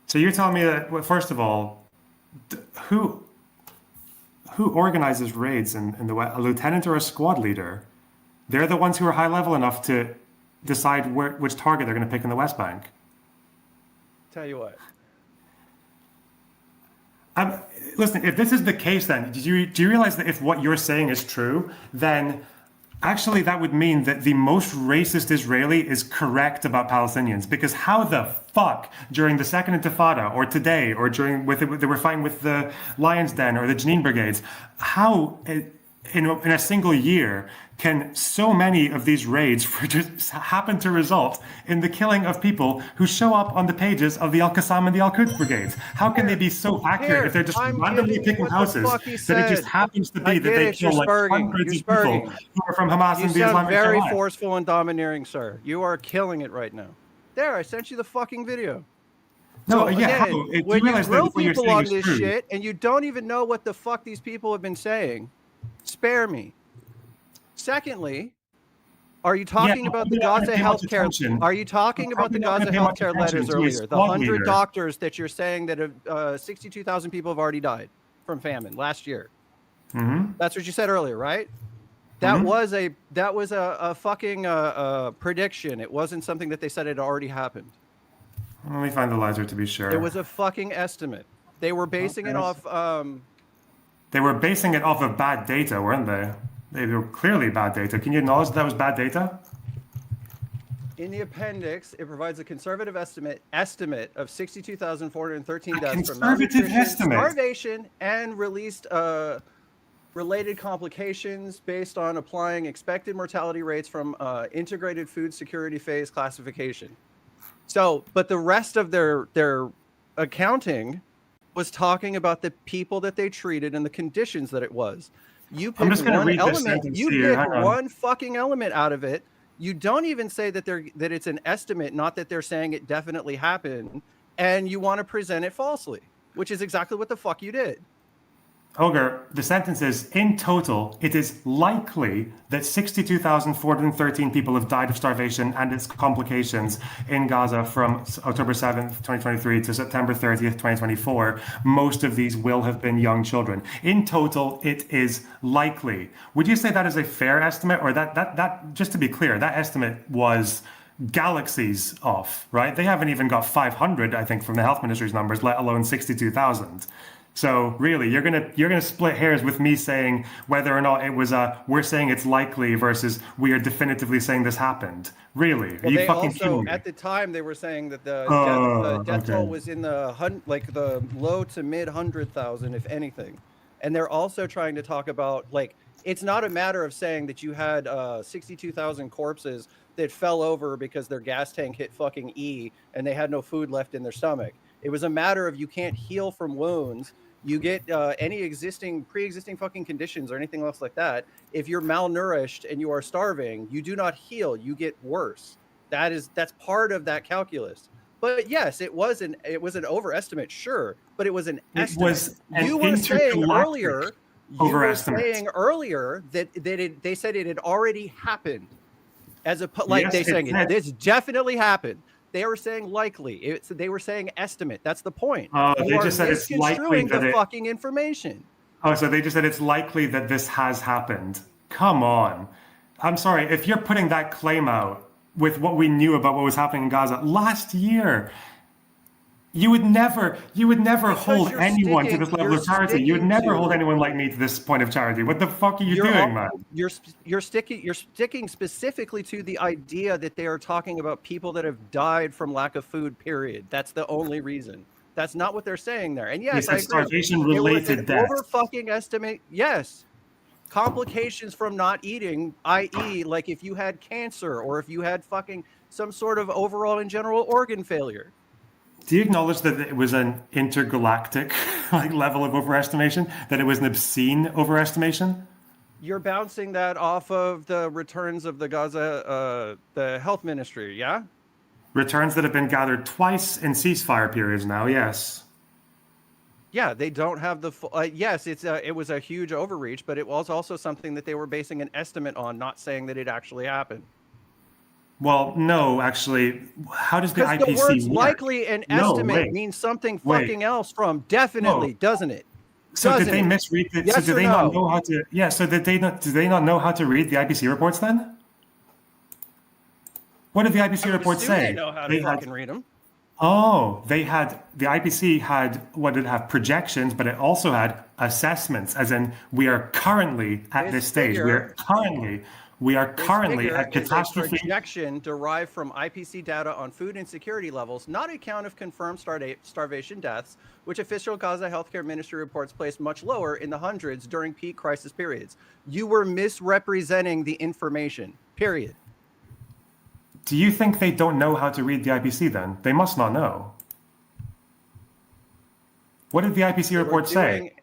So you're telling me that, well, first of all, who organizes raids in the West? A lieutenant or a squad leader? They're the ones who are high level enough to decide which target they're going to pick in the West Bank. Tell you what. Listen, if this is the case, then do you realize that if what you're saying is true, then actually that would mean that the most racist Israeli is correct about Palestinians? Because how the fuck during the Second Intifada or today or during they were fighting with the Lions Den or the Jenin Brigades, how in a single year can so many of these raids just happen to result in the killing of people who show up on the pages of the Al-Qassam and the Al-Quds brigades? How can they be so accurate if they're just randomly picking houses that it just happens to be that they kill like hundreds of people who are from Hamas and the Islamic Jihad? You sound very forceful and domineering, sir. You are killing it right now. There, I sent you the fucking video. No, so yeah, again, when you grill people on this shit and you don't even know what the fuck these people have been saying, spare me. Secondly, are you talking about the Gaza healthcare? Are you talking about the Gaza healthcare letters earlier? The 100 doctors that you're saying that 62,000 people have already died from famine last year. Mm-hmm. That's what you said earlier, right? That was a fucking prediction. It wasn't something that they said had already happened. Let me find the ledger to be sure. It was a fucking estimate. They were basing it off. They were basing it off of bad data, weren't they? They were clearly bad data. Can you acknowledge that was bad data? In the appendix, it provides a conservative estimate of 62,413 deaths from malnutrition, starvation, and released related complications based on applying expected mortality rates from integrated food security phase classification. So, but the rest of their accounting was talking about the people that they treated and the conditions that it was. You pick one element. You pick one fucking element out of it. You don't even say that it's an estimate, not that they're saying it definitely happened, and you want to present it falsely, which is exactly what the fuck you did. Ogre, the sentence is, in total, it is likely that 62,413 people have died of starvation and its complications in Gaza from October 7th, 2023 to September 30th, 2024. Most of these will have been young children. In total, it is likely. Would you say that is a fair estimate? Or that just to be clear, that estimate was galaxies off, right? They haven't even got 500, I think, from the health ministry's numbers, let alone 62,000. So really, you're gonna split hairs with me saying whether or not it was we're saying it's likely versus we are definitively saying this happened. Really, are you fucking kidding me? At the time, they were saying that the death toll was in the low to mid 100,000, if anything. And they're also trying to talk about it's not a matter of saying that you had 62,000 corpses that fell over because their gas tank hit fucking E and they had no food left in their stomach. It was a matter of you can't heal from wounds. You get any pre-existing fucking conditions or anything else like that. If you're malnourished and you are starving, you do not heal. You get worse. That's part of that calculus. But yes, it was an overestimate, sure, but it was an estimate. You were saying earlier that they said it had already happened. This definitely happened. They were saying likely. They were saying estimate. That's the point. They just said it's likely that the fucking information. Oh, so they just said it's likely that this has happened. Come on. I'm sorry. If you're putting that claim out with what we knew about what was happening in Gaza last year, you would never hold anyone to this level of charity. You would never hold anyone like me to this point of charity. What the fuck are you doing, man? You're sticking specifically to the idea that they are talking about people that have died from lack of food, period. That's the only reason. That's not what they're saying there. And yes, I agree. Starvation-related death. Over fucking estimate. Yes. Complications from not eating, i.e., like if you had cancer or if you had fucking some sort of overall and general organ failure. Do you acknowledge that it was an intergalactic level of overestimation? That it was an obscene overestimation? You're bouncing that off of the returns of the Gaza, the health ministry, yeah? Returns that have been gathered twice in ceasefire periods now, yes. Yeah, they don't have the yes, it was a huge overreach, but it was also something that they were basing an estimate on, not saying that it actually happened. Well, no, actually, how does the IPC the words work? likely and estimate means something fucking else from definitely, doesn't it? So did they misread it? Yes, so did they not know how to? Yeah. So did they not know how to read the IPC reports then? What did the IPC I would report assume say? they know how to fucking read them. Oh, the IPC had, what did it have? Projections, but it also had assessments, as in we are currently at this stage. We are currently at catastrophe. Is a projection derived from IPC data on food insecurity levels, not a count of confirmed starvation deaths, which official Gaza Healthcare Ministry reports placed much lower in the hundreds during peak crisis periods. You were misrepresenting the information, period. Do you think they don't know how to read the IPC then? They must not know. What did the IPC report say?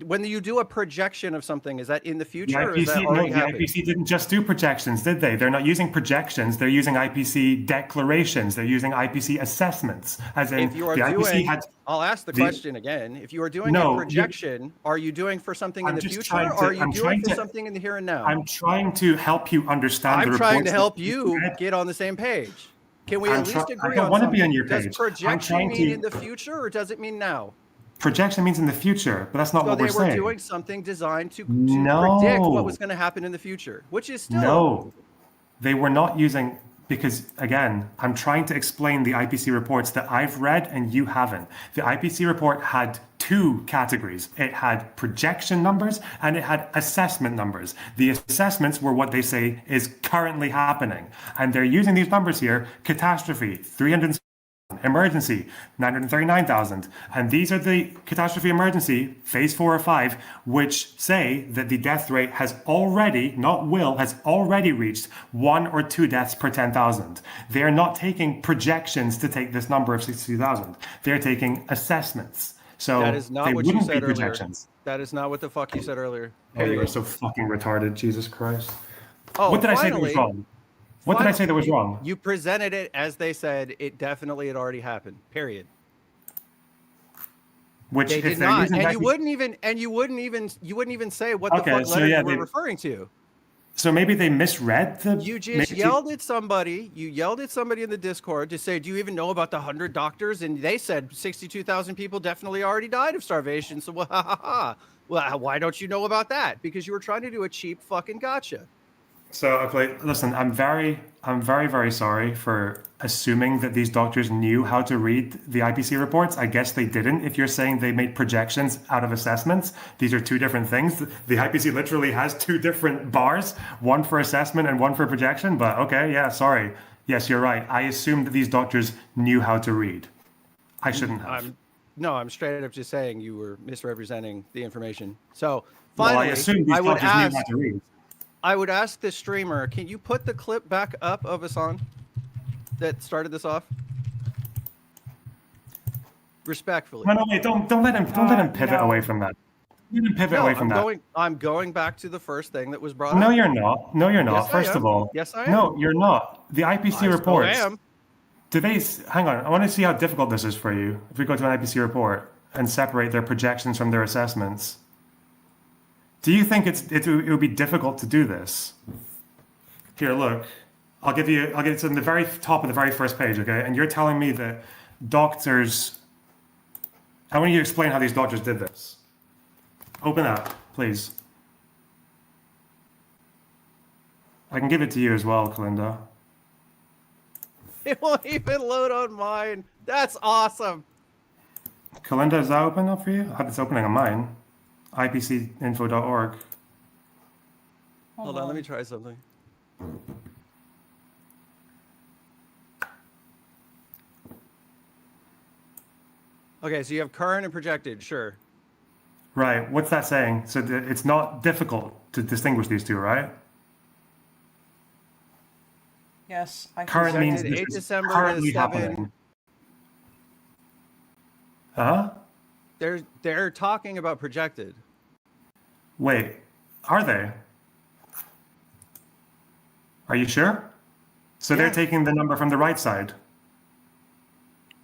When you do a projection of something, is that in the future? The IPC didn't just do projections, did they? They're not using projections. They're using IPC declarations. They're using IPC assessments. As in, if you are I'll ask the question again. If you are doing a projection, are you doing for something in the future, or are you doing for something in the here and now? I'm trying to help you understand. I'm trying to help you get on the same page. Can we at least agree on something? I don't want to be on your page. Does projection mean in the future, or does it mean now? Projection means in the future, but that's not what we're saying. So they were doing something designed to predict what was going to happen in the future, which is still... No, they were not using... Because, again, I'm trying to explain the IPC reports that I've read and you haven't. The IPC report had two categories. It had projection numbers and it had assessment numbers. The assessments were what they say is currently happening. And they're using these numbers here: catastrophe, 300. Emergency, 939,000. And these are the catastrophe emergency, phase 4 or 5, which say that the death rate has already, has already reached 1 or 2 deaths per 10,000. They are not taking projections to take this number of 62,000. They're taking assessments. So that is not they what you wouldn't said be projections. Earlier. That is not what the fuck you said earlier. Oh, you are so fucking retarded, Jesus Christ. Oh, what did I say that was wrong? What did I say that was wrong? You presented it as they said it definitely had already happened. Period. Which they did not, and you wouldn't even say what the fuck letter you were referring to. So maybe they misread the. You just yelled at somebody. You yelled at somebody in the Discord to say, "Do you even know about the 100 doctors?" And they said 62,000 people definitely already died of starvation. So well, why don't you know about that? Because you were trying to do a cheap fucking gotcha. So, listen, I'm very, very sorry for assuming that these doctors knew how to read the IPC reports. I guess they didn't. If you're saying they made projections out of assessments, these are two different things. The IPC literally has two different bars, one for assessment and one for projection. But okay, yeah, sorry. Yes, you're right. I assumed that these doctors knew how to read. I shouldn't have. I'm straight up just saying you were misrepresenting the information. So finally, I assumed these doctors knew how to read. I would ask the streamer, can you put the clip back up of Hassan that started this off? Respectfully. No, wait, don't let him pivot away from that. Let him pivot away from that. I'm going back to the first thing that was brought up. No, you're not. No, you're not. Yes, First of all. Yes, I am. No, you're not. The IPC reports. I am. Do they, hang on, I want to see how difficult this is for you. If we go to an IPC report and separate their projections from their assessments. Do you think it would be difficult to do this? Here, look. I'll give it in the very top of the very first page, okay? And you're telling me that doctors... I want you to explain how these doctors did this. Open up, please. I can give it to you as well, Kalinda. It won't even load on mine. That's awesome. Kalinda, is that open up for you? It's opening on mine. IPCinfo.org. Hold on, let me try something. Okay, so you have current and projected, sure. Right, what's that saying? So it's not difficult to distinguish these two, right? Yes. Current means 8 December currently to 7. happening. Huh? They're talking about projected. Wait, are they? Are you sure? So they're taking the number from the right side.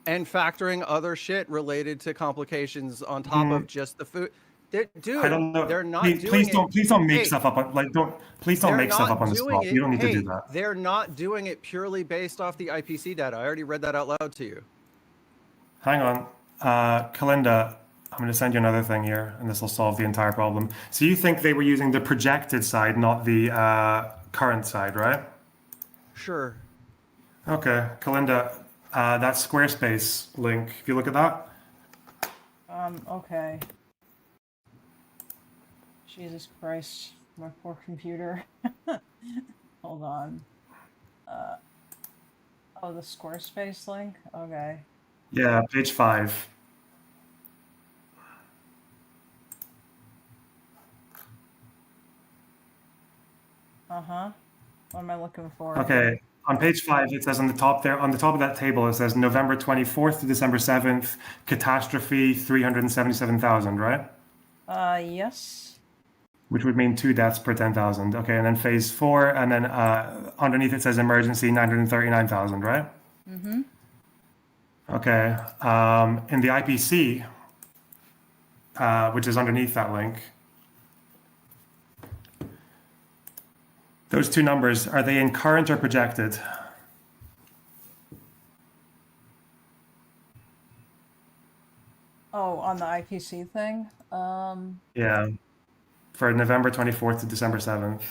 And factoring other shit related to complications on top of just the food. Dude, I don't know. They're not please don't make stuff up. Please don't make stuff up on the spot. You don't need to do that. They're not doing it purely based off the IPC data. I already read that out loud to you. Hang on, Kalinda. I'm going to send you another thing here, and this will solve the entire problem. So you think they were using the projected side, not the current side, right? Sure. Okay, Kalinda, that Squarespace link. If you look at that. Okay. Jesus Christ, my poor computer. Hold on. Oh, the Squarespace link? Okay. Yeah, page 5. Uh-huh. What am I looking for? Okay, on page 5, it says on the top there, on the top of that table, it says November 24th to December 7th, catastrophe 377,000, right? Yes. Which would mean 2 deaths per 10,000. Okay, and then phase 4, and then underneath it says emergency 939,000, right? Mm-hmm. Okay, in the IPC, which is underneath that link, those two numbers, are they in current or projected? Oh, on the IPC thing? Yeah, for November 24th to December 7th.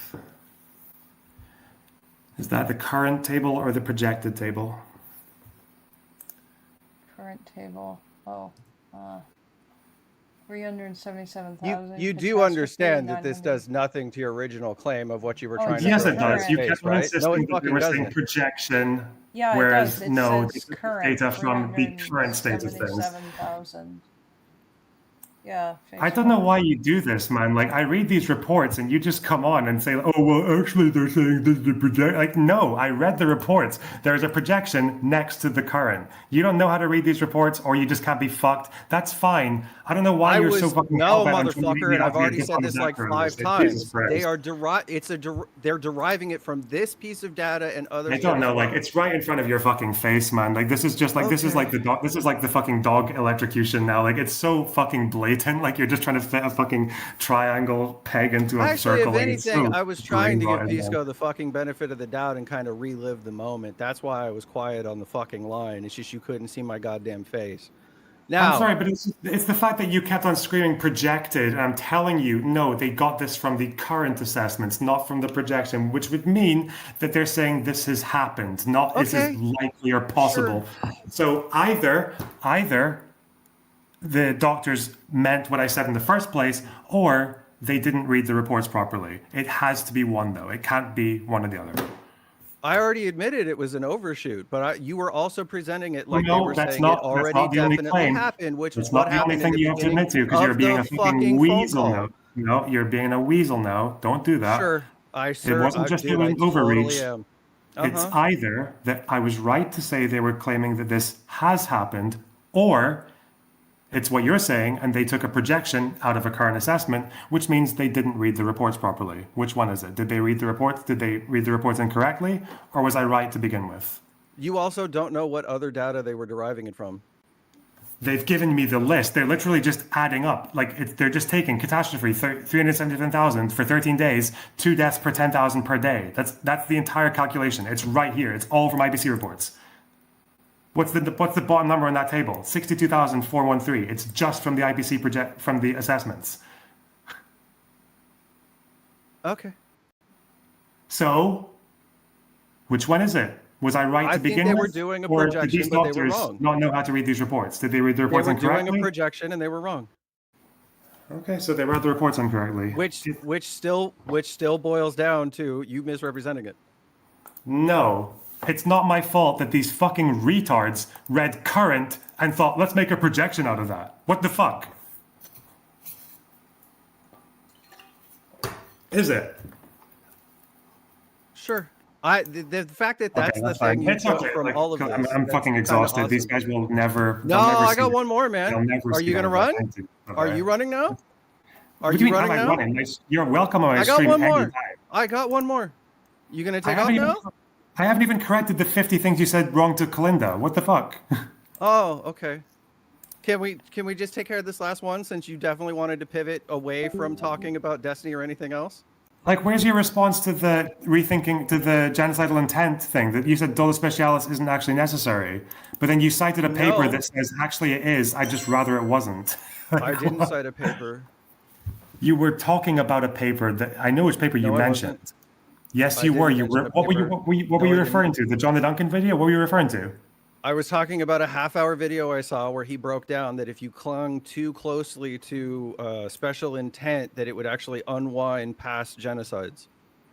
Is that the current table or the projected table? Current table. Oh. 377,000. You do understand that this does nothing to your original claim of what you were trying to Yes, do it does. You kept on right? insisting No, it that they fucking were saying doesn't. projection, Yeah, whereas it does. It no, says this is current, data from the current state of things. 377,000. Yeah. I don't know why you do this, man. Like, I read these reports and you just come on and say, oh, well, actually, they're saying this is the project. Like, no, I read the reports. There's a projection next to the current. You don't know how to read these reports or you just can't be fucked. That's fine. I don't know why you're so fucking no, hell-bent on trying to read motherfucker, the and I've already obvious said on this the like macro 5 list. Jesus times. Christ. They are they're deriving it from this piece of data and other. I don't know, like it's right in front of your fucking face, man. Like this is just like this is like the dog. This is like the fucking dog electrocution now. Like it's so fucking blatant. Like you're just trying to fit a fucking triangle peg into a Actually, circle. if Like, anything, so I was trying to give brain-rotted, man. Disco the fucking benefit of the doubt and kind of relive the moment. That's why I was quiet on the fucking line. It's just you couldn't see my goddamn face. Now, I'm sorry, but it's the fact that you kept on screaming projected, and I'm telling you, no, they got this from the current assessments, not from the projection, which would mean that they're saying this has happened, not this is likely or possible. So either the doctors meant what I said in the first place, or they didn't read the reports properly. It has to be one, though. It can't be one or the other. I already admitted it was an overshoot, but you were also presenting it like No, they were that's saying not- it already that's not the only definitely claim. happened, which It's is not what the only happened thing in you the have to beginning admit to, because of you're being the a fucking fucking weasel phone now. call. No, you're being a weasel now. Don't do that. Sure, It wasn't just dude, doing I overreach. totally am. It's either that I was right to say they were claiming that this has happened, or it's what you're saying, and they took a projection out of a current assessment, which means they didn't read the reports properly. Which one is it? Did they read the reports? Did they read the reports incorrectly, or was I right to begin with? You also don't know what other data they were deriving it from. They've given me the list. They're literally just adding up. Like they're just taking catastrophe 377,000 for 13 days, 2 deaths per 10,000 per day. That's the entire calculation. It's right here. It's all from IPC reports. What's the bottom number on that table? 62,413. It's just from the IPC from the assessments. Okay. So, which one is it? Was I right to begin with? I think they were doing a or did projection, these but they were doctors wrong. not know how to read these reports? Did they read the They reports were incorrectly? doing a projection and they were wrong. Okay, so they read the reports incorrectly. Which still boils down to you misrepresenting it. No, it's not my fault that these fucking retards read current and thought, let's make a projection out of that. What the fuck? Is it? Sure. The fact that that's the fine. thing you It's took okay. from Like, all of this. I'm that's fucking kinda exhausted. awesome. These guys will never. No, they'll never I see got it. one more, man. They'll never Are see you gonna that. run? Thank you. Are Okay. you running now? Are What do you mean, am running I now? running? You're welcome on my I got stream one more. anytime. I got one more. You gonna I take off haven't even, now? I haven't even corrected the 50 things you said wrong to Kalinda. What the fuck? Oh, okay. Can we just take care of this last one since you definitely wanted to pivot away from talking about Destiny or anything else? Like, where's your response to the rethinking, to the genocidal intent thing that you said Dolus Specialis isn't actually necessary, but then you cited a paper No. that says actually it is, I'd just rather it wasn't. I didn't cite a paper. You were talking about a paper that, I know which paper you No, I mentioned. wasn't. Yes, I you were. didn't You mention were. a What were you? paper. What were you, what No, were you I didn't. referring to? The John the Duncan video? What were you referring to? I was talking about a half-hour video I saw where he broke down that if you clung too closely to special intent, that it would actually unwind past genocides.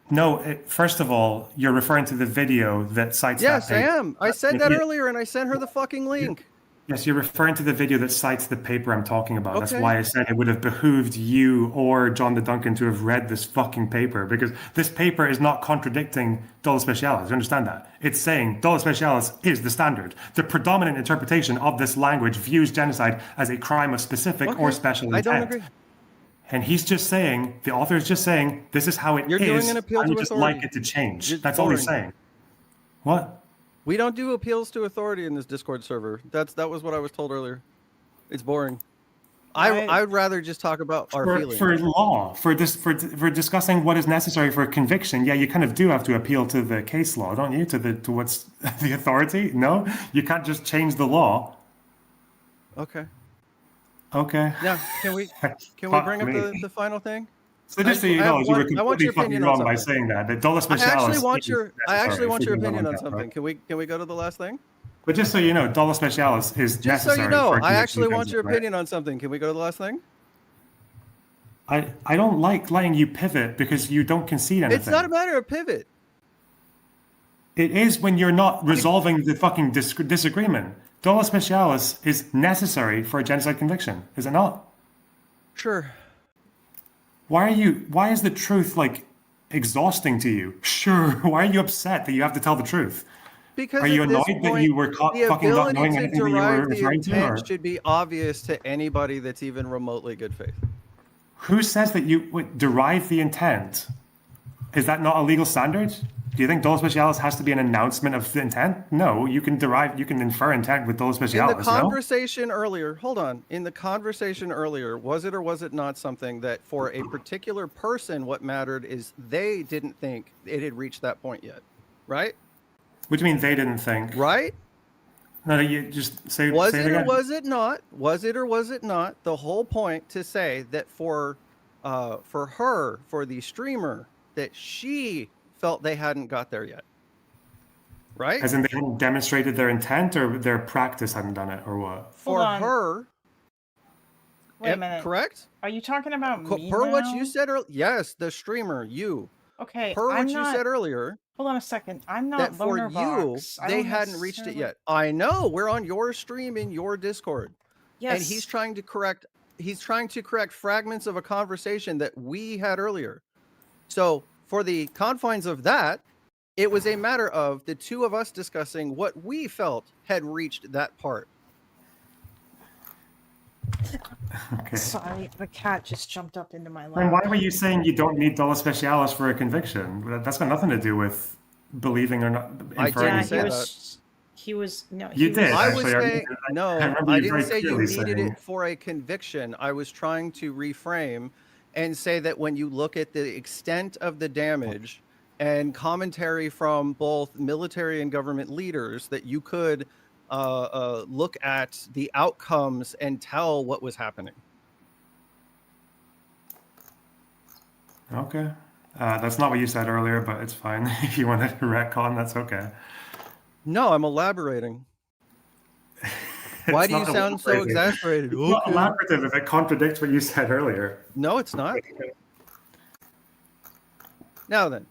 No, first of all, you're referring to the video that cites Yes, that I paper. am. I said that earlier, and I sent her the fucking link. Yes, you're referring to the video that cites the paper I'm talking about. That's Okay. why I said it would have behooved you or John the Duncan to have read this fucking paper, because this paper is not contradicting Dolus Specialis. You understand that? It's saying Dolus Specialis is the standard. The predominant interpretation of this language views genocide as a crime of specific or Okay. special I intent. don't agree. And he's just saying, the author is just saying, this is how it You're is. doing an appeal I would to just authority. like it to change. It's That's all he's boring. saying. What? We don't do appeals to authority in this Discord server. That was what I was told earlier. It's boring. I would rather just talk about our feelings. For law, for discussing what is necessary for conviction, yeah, you kind of do have to appeal to the case law, don't you? To what's the authority? No, you can't just change the law. Okay. Okay. Now, can we Fuck bring up me. the final thing? So just so you I know, have you were one- I want completely your fucking opinion on wrong by something. saying that Dolus I actually Specialis want your is necessary opinion for on criminal something. intent, right? Can we go to the last thing? But just so you know, Dolus Specialis is Just so necessary. you know, for I actually conviction want your right? opinion on something. Can we go to the last thing? I don't like letting you pivot because you don't concede anything. It's not a matter of pivot. It is when you're not resolving the fucking disagreement. Dolus Specialis is necessary for a genocide conviction, is it not? Sure. Why is the truth like exhausting to you? Sure. Why are you upset that you have to tell the truth? Because Are you at this annoyed that point, you were caught the fucking not ability knowing to anything that you were derive the referring to? Or intent should be obvious to anybody that's even remotely good faith. who says that you would derive the intent? Is that not a legal standard? Do you think Dolus Specialis has to be an announcement of the intent? No, you can infer intent with Dolus In Specialis. the conversation earlier, hold on. In the conversation earlier, was it or was it not something that for a particular person, what mattered is they didn't think it had reached that point yet, right? What do you mean they didn't think? Right? No, you just say. Was say it or again. was it not? Was it or was it not the whole point to say that for her, for the streamer, that she felt they hadn't got there yet, right? As in they hadn't demonstrated their intent, or their practice hadn't done it, or what? For Hold on. her, Wait a minute. correct? Are you talking about me Per what now? you said earlier, yes, the streamer, you. Okay. Per what I'm you not, said earlier, Hold on a second. I'm not that for you, LonerBox. I they don't hadn't reached it necessarily- yet. I know, we're on your stream in your Discord. Yes. And he's trying to correct fragments of a conversation that we had earlier. So for the confines of that, it was a matter of the two of us discussing what we felt had reached that part. Okay. Sorry, the cat just jumped up into my lap. And why were you saying you don't need Dolus Specialis for a conviction? That's got nothing to do with believing or not. I inferring didn't Yeah, say he was no. You he did. Was, I Actually, was I saying no. remember I you didn't very say you clearly needed saying- it for a conviction. I was trying to reframe and say that when you look at the extent of the damage and commentary from both military and government leaders, that you could look at the outcomes and tell what was happening. Okay. That's not what you said earlier, but it's fine. If you want to retcon, that's okay. No, I'm elaborating. Why do you not sound so elaborating. exasperated? It's not elaborative if it contradicts what you said earlier. No, it's not. Now then,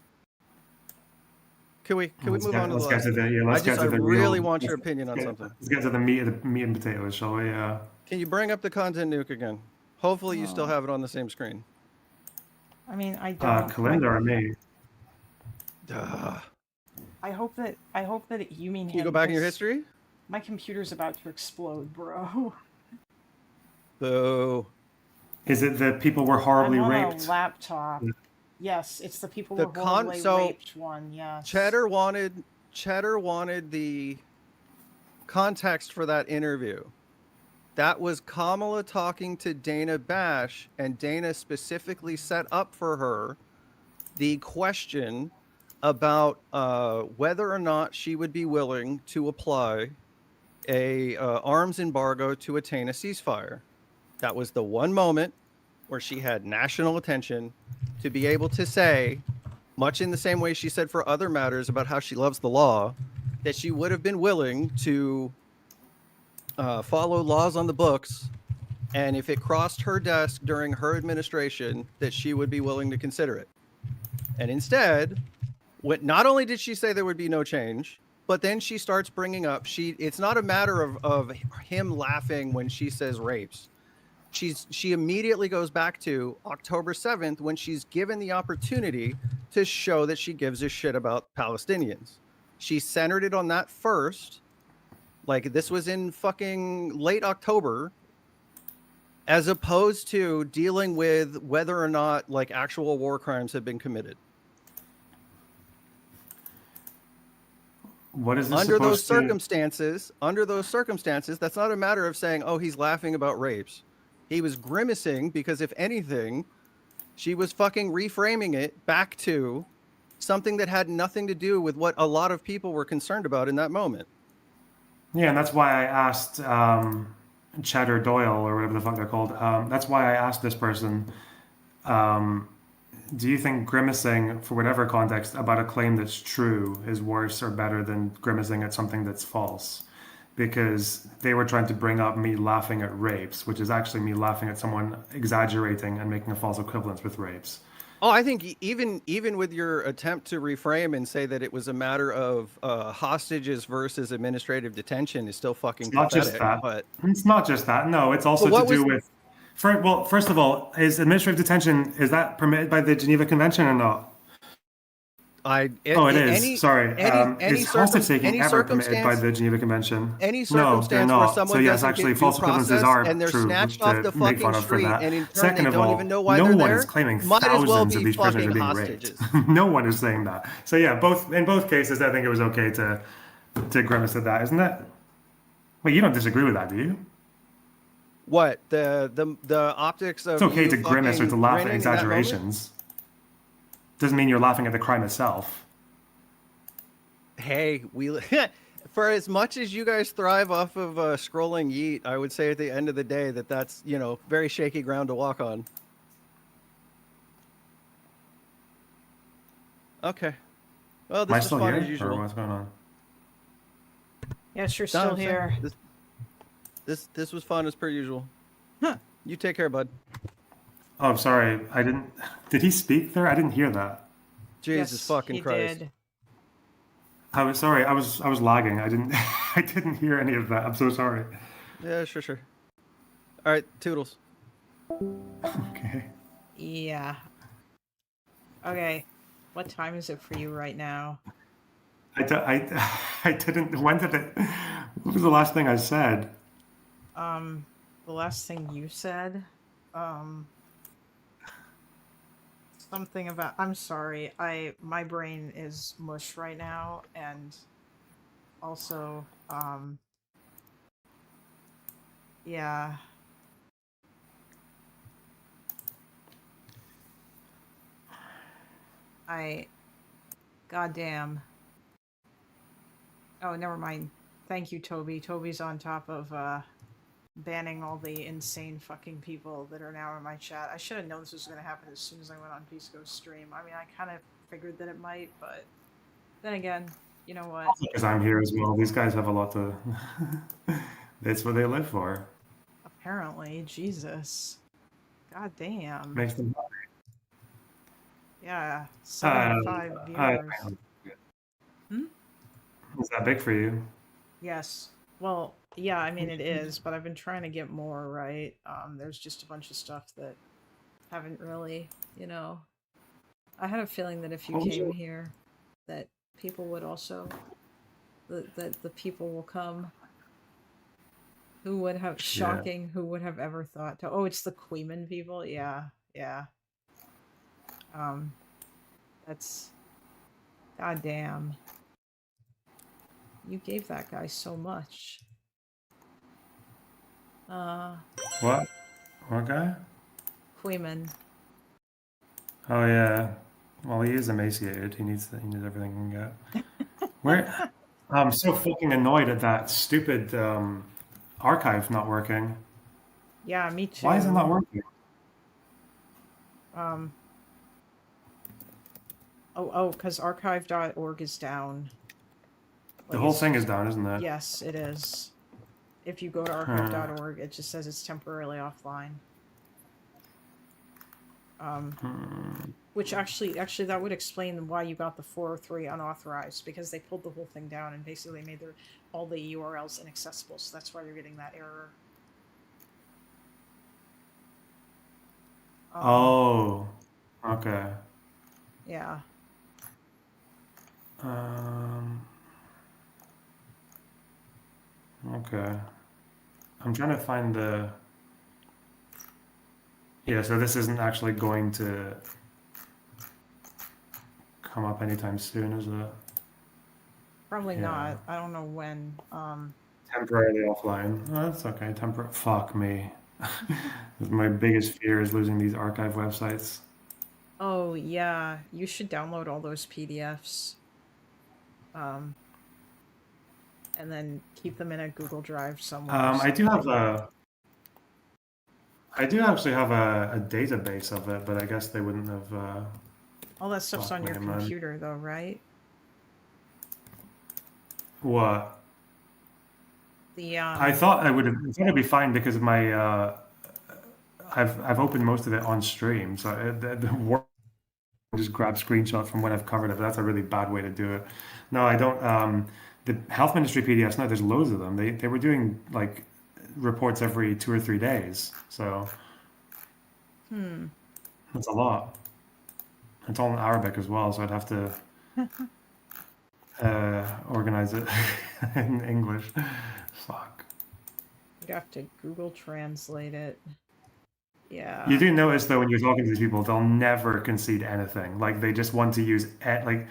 can we move on to the Let's get last? to the yeah, let's get I to the really real, want your opinion on something. Let's get to the meat and potatoes, shall we? Can you bring up the content nuke again? Hopefully you still have it on the same screen. I mean, I don't. Kalinda or me? I hope that you mean Can you him, go back in your because history? My computer's about to explode, bro. Boo. Is it that people were horribly I'm on raped? a laptop. Yes, it's the people The who were horribly so raped one. Yes. Cheddar wanted the context for that interview. That was Kamala talking to Dana Bash, and Dana specifically set up for her the question about whether or not she would be willing to apply a arms embargo to attain a ceasefire. That was the one moment where she had national attention to be able to say, much in the same way she said for other matters about how she loves the law, that she would have been willing to follow laws on the books, and if it crossed her desk during her administration, that she would be willing to consider it. And instead, not only did she say there would be no change, but then she starts bringing up, it's not a matter of him laughing when she says rapes. She immediately goes back to October 7th when she's given the opportunity to show that she gives a shit about Palestinians. She centered it on that first. Like, this was in fucking late October, as opposed to dealing with whether or not like actual war crimes have been committed. What is this under those supposed circumstances, that's not a matter of saying, oh, he's laughing about rapes. He was grimacing because, if anything, she was fucking reframing it back to something that had nothing to do with what a lot of people were concerned about in that moment. Yeah, and that's why I asked Cheddar Doyle, or whatever the fuck they're called. That's why I asked this person, do you think grimacing, for whatever context, about a claim that's true is worse or better than grimacing at something that's false? Because they were trying to bring up me laughing at rapes, which is actually me laughing at someone exaggerating and making a false equivalence with rapes. Oh, I think even with your attempt to reframe and say that it was a matter of hostages versus administrative detention is still fucking It's not pathetic. just that. But it's not just that. No, it's also to do with. Well, first of all, is administrative detention, is that permitted by the Geneva Convention or not? It is. Sorry. Is hostage taking ever permitted by the Geneva Convention? Any circumstance no, where they're not. someone So yes, doesn't actually, get false due equivalences process are and they're true snatched off the to make fun fucking of for street, that. and in turn Second they of don't all, even know why no they're one there, is claiming might as well thousands of be these prisoners are fucking being hostages. raped. No one is saying that. So yeah, in both cases, I think it was okay to grimace at that, isn't it? Wait, you don't disagree with that, do you? What the optics of it's okay you to grimace or to fucking laugh at grinning in that moment? exaggerations. Doesn't mean you're laughing at the crime itself. Hey, for as much as you guys thrive off of scrolling yeet, I would say at the end of the day that's very shaky ground to walk on. Okay. Well, this was fun as usual. Or what's going on? Yes, you're still here. This was fun as per usual. Huh. You take care, bud. Oh, I'm sorry. I didn't. Did he speak there? I didn't hear that. Jesus fucking Christ. Did. I was sorry. I was lagging. I didn't hear any of that. I'm so sorry. Yeah, sure. All right, toodles. Okay. Yeah. Okay. What time is it for you right now? I didn't. When did it? What was the last thing I said? The last thing you said, something about. I'm sorry. My brain is mush right now, and also, yeah. Goddamn. Oh, never mind. Thank you, Toby. Toby's on top of banning all the insane fucking people that are now in my chat. I should have known this was going to happen as soon as I went on Pisco's stream. I mean, I kind of figured that it might, but then again, you know what? Because I'm here as well. These guys have a lot to. That's what they live for. Apparently, Jesus. God damn. Makes them happy. Yeah, 75 viewers. Is that big for you? Yes. Well, yeah, I mean it is, but I've been trying to get more, right? There's just a bunch of stuff that haven't really, I had a feeling that if you came here, that people would also, that the people will come. Who would have, shocking, who would have ever thought to, oh, it's the Queeman people? Yeah. That's, goddamn. You gave that guy so much. What? What guy? Queeman. Oh yeah. Well, he is emaciated. He needs everything he can get. Where? I'm so fucking annoyed at that stupid archive not working. Yeah, me too. Why is it not working? Because archive.org is down. The whole thing is down, isn't it? Yes, it is. If you go to archive.org, it just says it's temporarily offline. Which actually that would explain why you got the 403 unauthorized, because they pulled the whole thing down and basically made all the URLs inaccessible. So that's why you're getting that error. Oh, okay. Yeah. Okay. I'm trying to find the. Yeah, so this isn't actually going to come up anytime soon, is it? Probably Yeah. not. I don't know when. Temporarily offline. Oh, that's okay. Fuck me. My biggest fear is losing these archive websites. Oh yeah, you should download all those PDFs. And then keep them in a Google Drive somewhere. I do actually have a database of it, but I guess they wouldn't have. All that stuff's on your computer, though, right? What? The I thought it'd be fine because my I've opened most of it on stream, so the work just grab screenshots from when I've covered it. But that's a really bad way to do it. No, I don't. The health ministry PDFs, no, there's loads of them. They were doing like reports every 2 or 3 days, so that's a lot. It's all in Arabic as well, so I'd have to organize it in English. Fuck. You'd have to Google Translate it. Yeah. You do notice though when you're talking to these people, they'll never concede anything. Like they just want to use like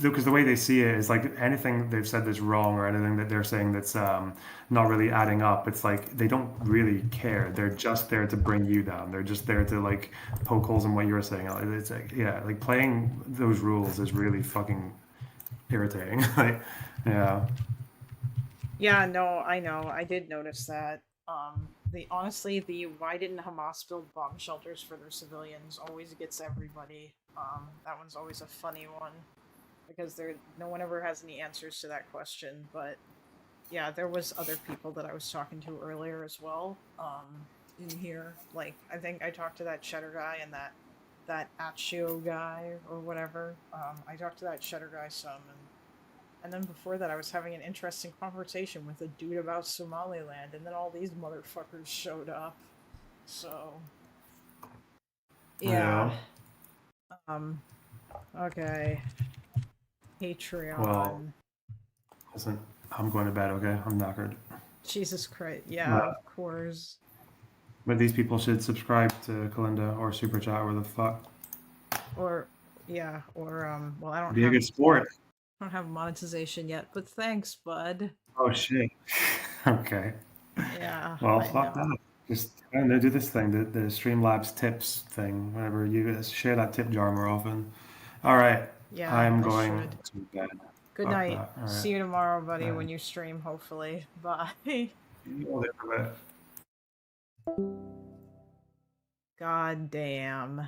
because the way they see it is like anything they've said that's wrong or anything that they're saying that's not really adding up. It's like they don't really care. They're just there to bring you down. They're just there to like poke holes in what you were saying. It's like like playing those rules is really fucking irritating. Like yeah. Yeah, no, I know. I did notice that. Honestly, the why didn't Hamas build bomb shelters for their civilians always gets everybody. That one's always a funny one because no one ever has any answers to that question. But yeah, there was other people that I was talking to earlier as well. In here, like I think I talked to that Cheddar guy and that Achio guy or whatever. I talked to that Cheddar guy some and then before that, I was having an interesting conversation with a dude about Somaliland, and then all these motherfuckers showed up. So, yeah. Okay. Patreon. Well, listen, I'm going to bed. Okay, I'm knackered. Jesus Christ! Yeah, of course. But these people should subscribe to Kalinda or Super Chat or the fuck. Or well, I don't be a good sport. I don't have monetization yet, but thanks, bud. Oh shit. Okay. Yeah. Well, fuck that. Just do this thing, the Streamlabs tips thing. Whenever you share that tip jar more often. All right. Yeah. I'm going to bed. Good night. Right. See you tomorrow, buddy, when you stream. Hopefully. Bye. God damn.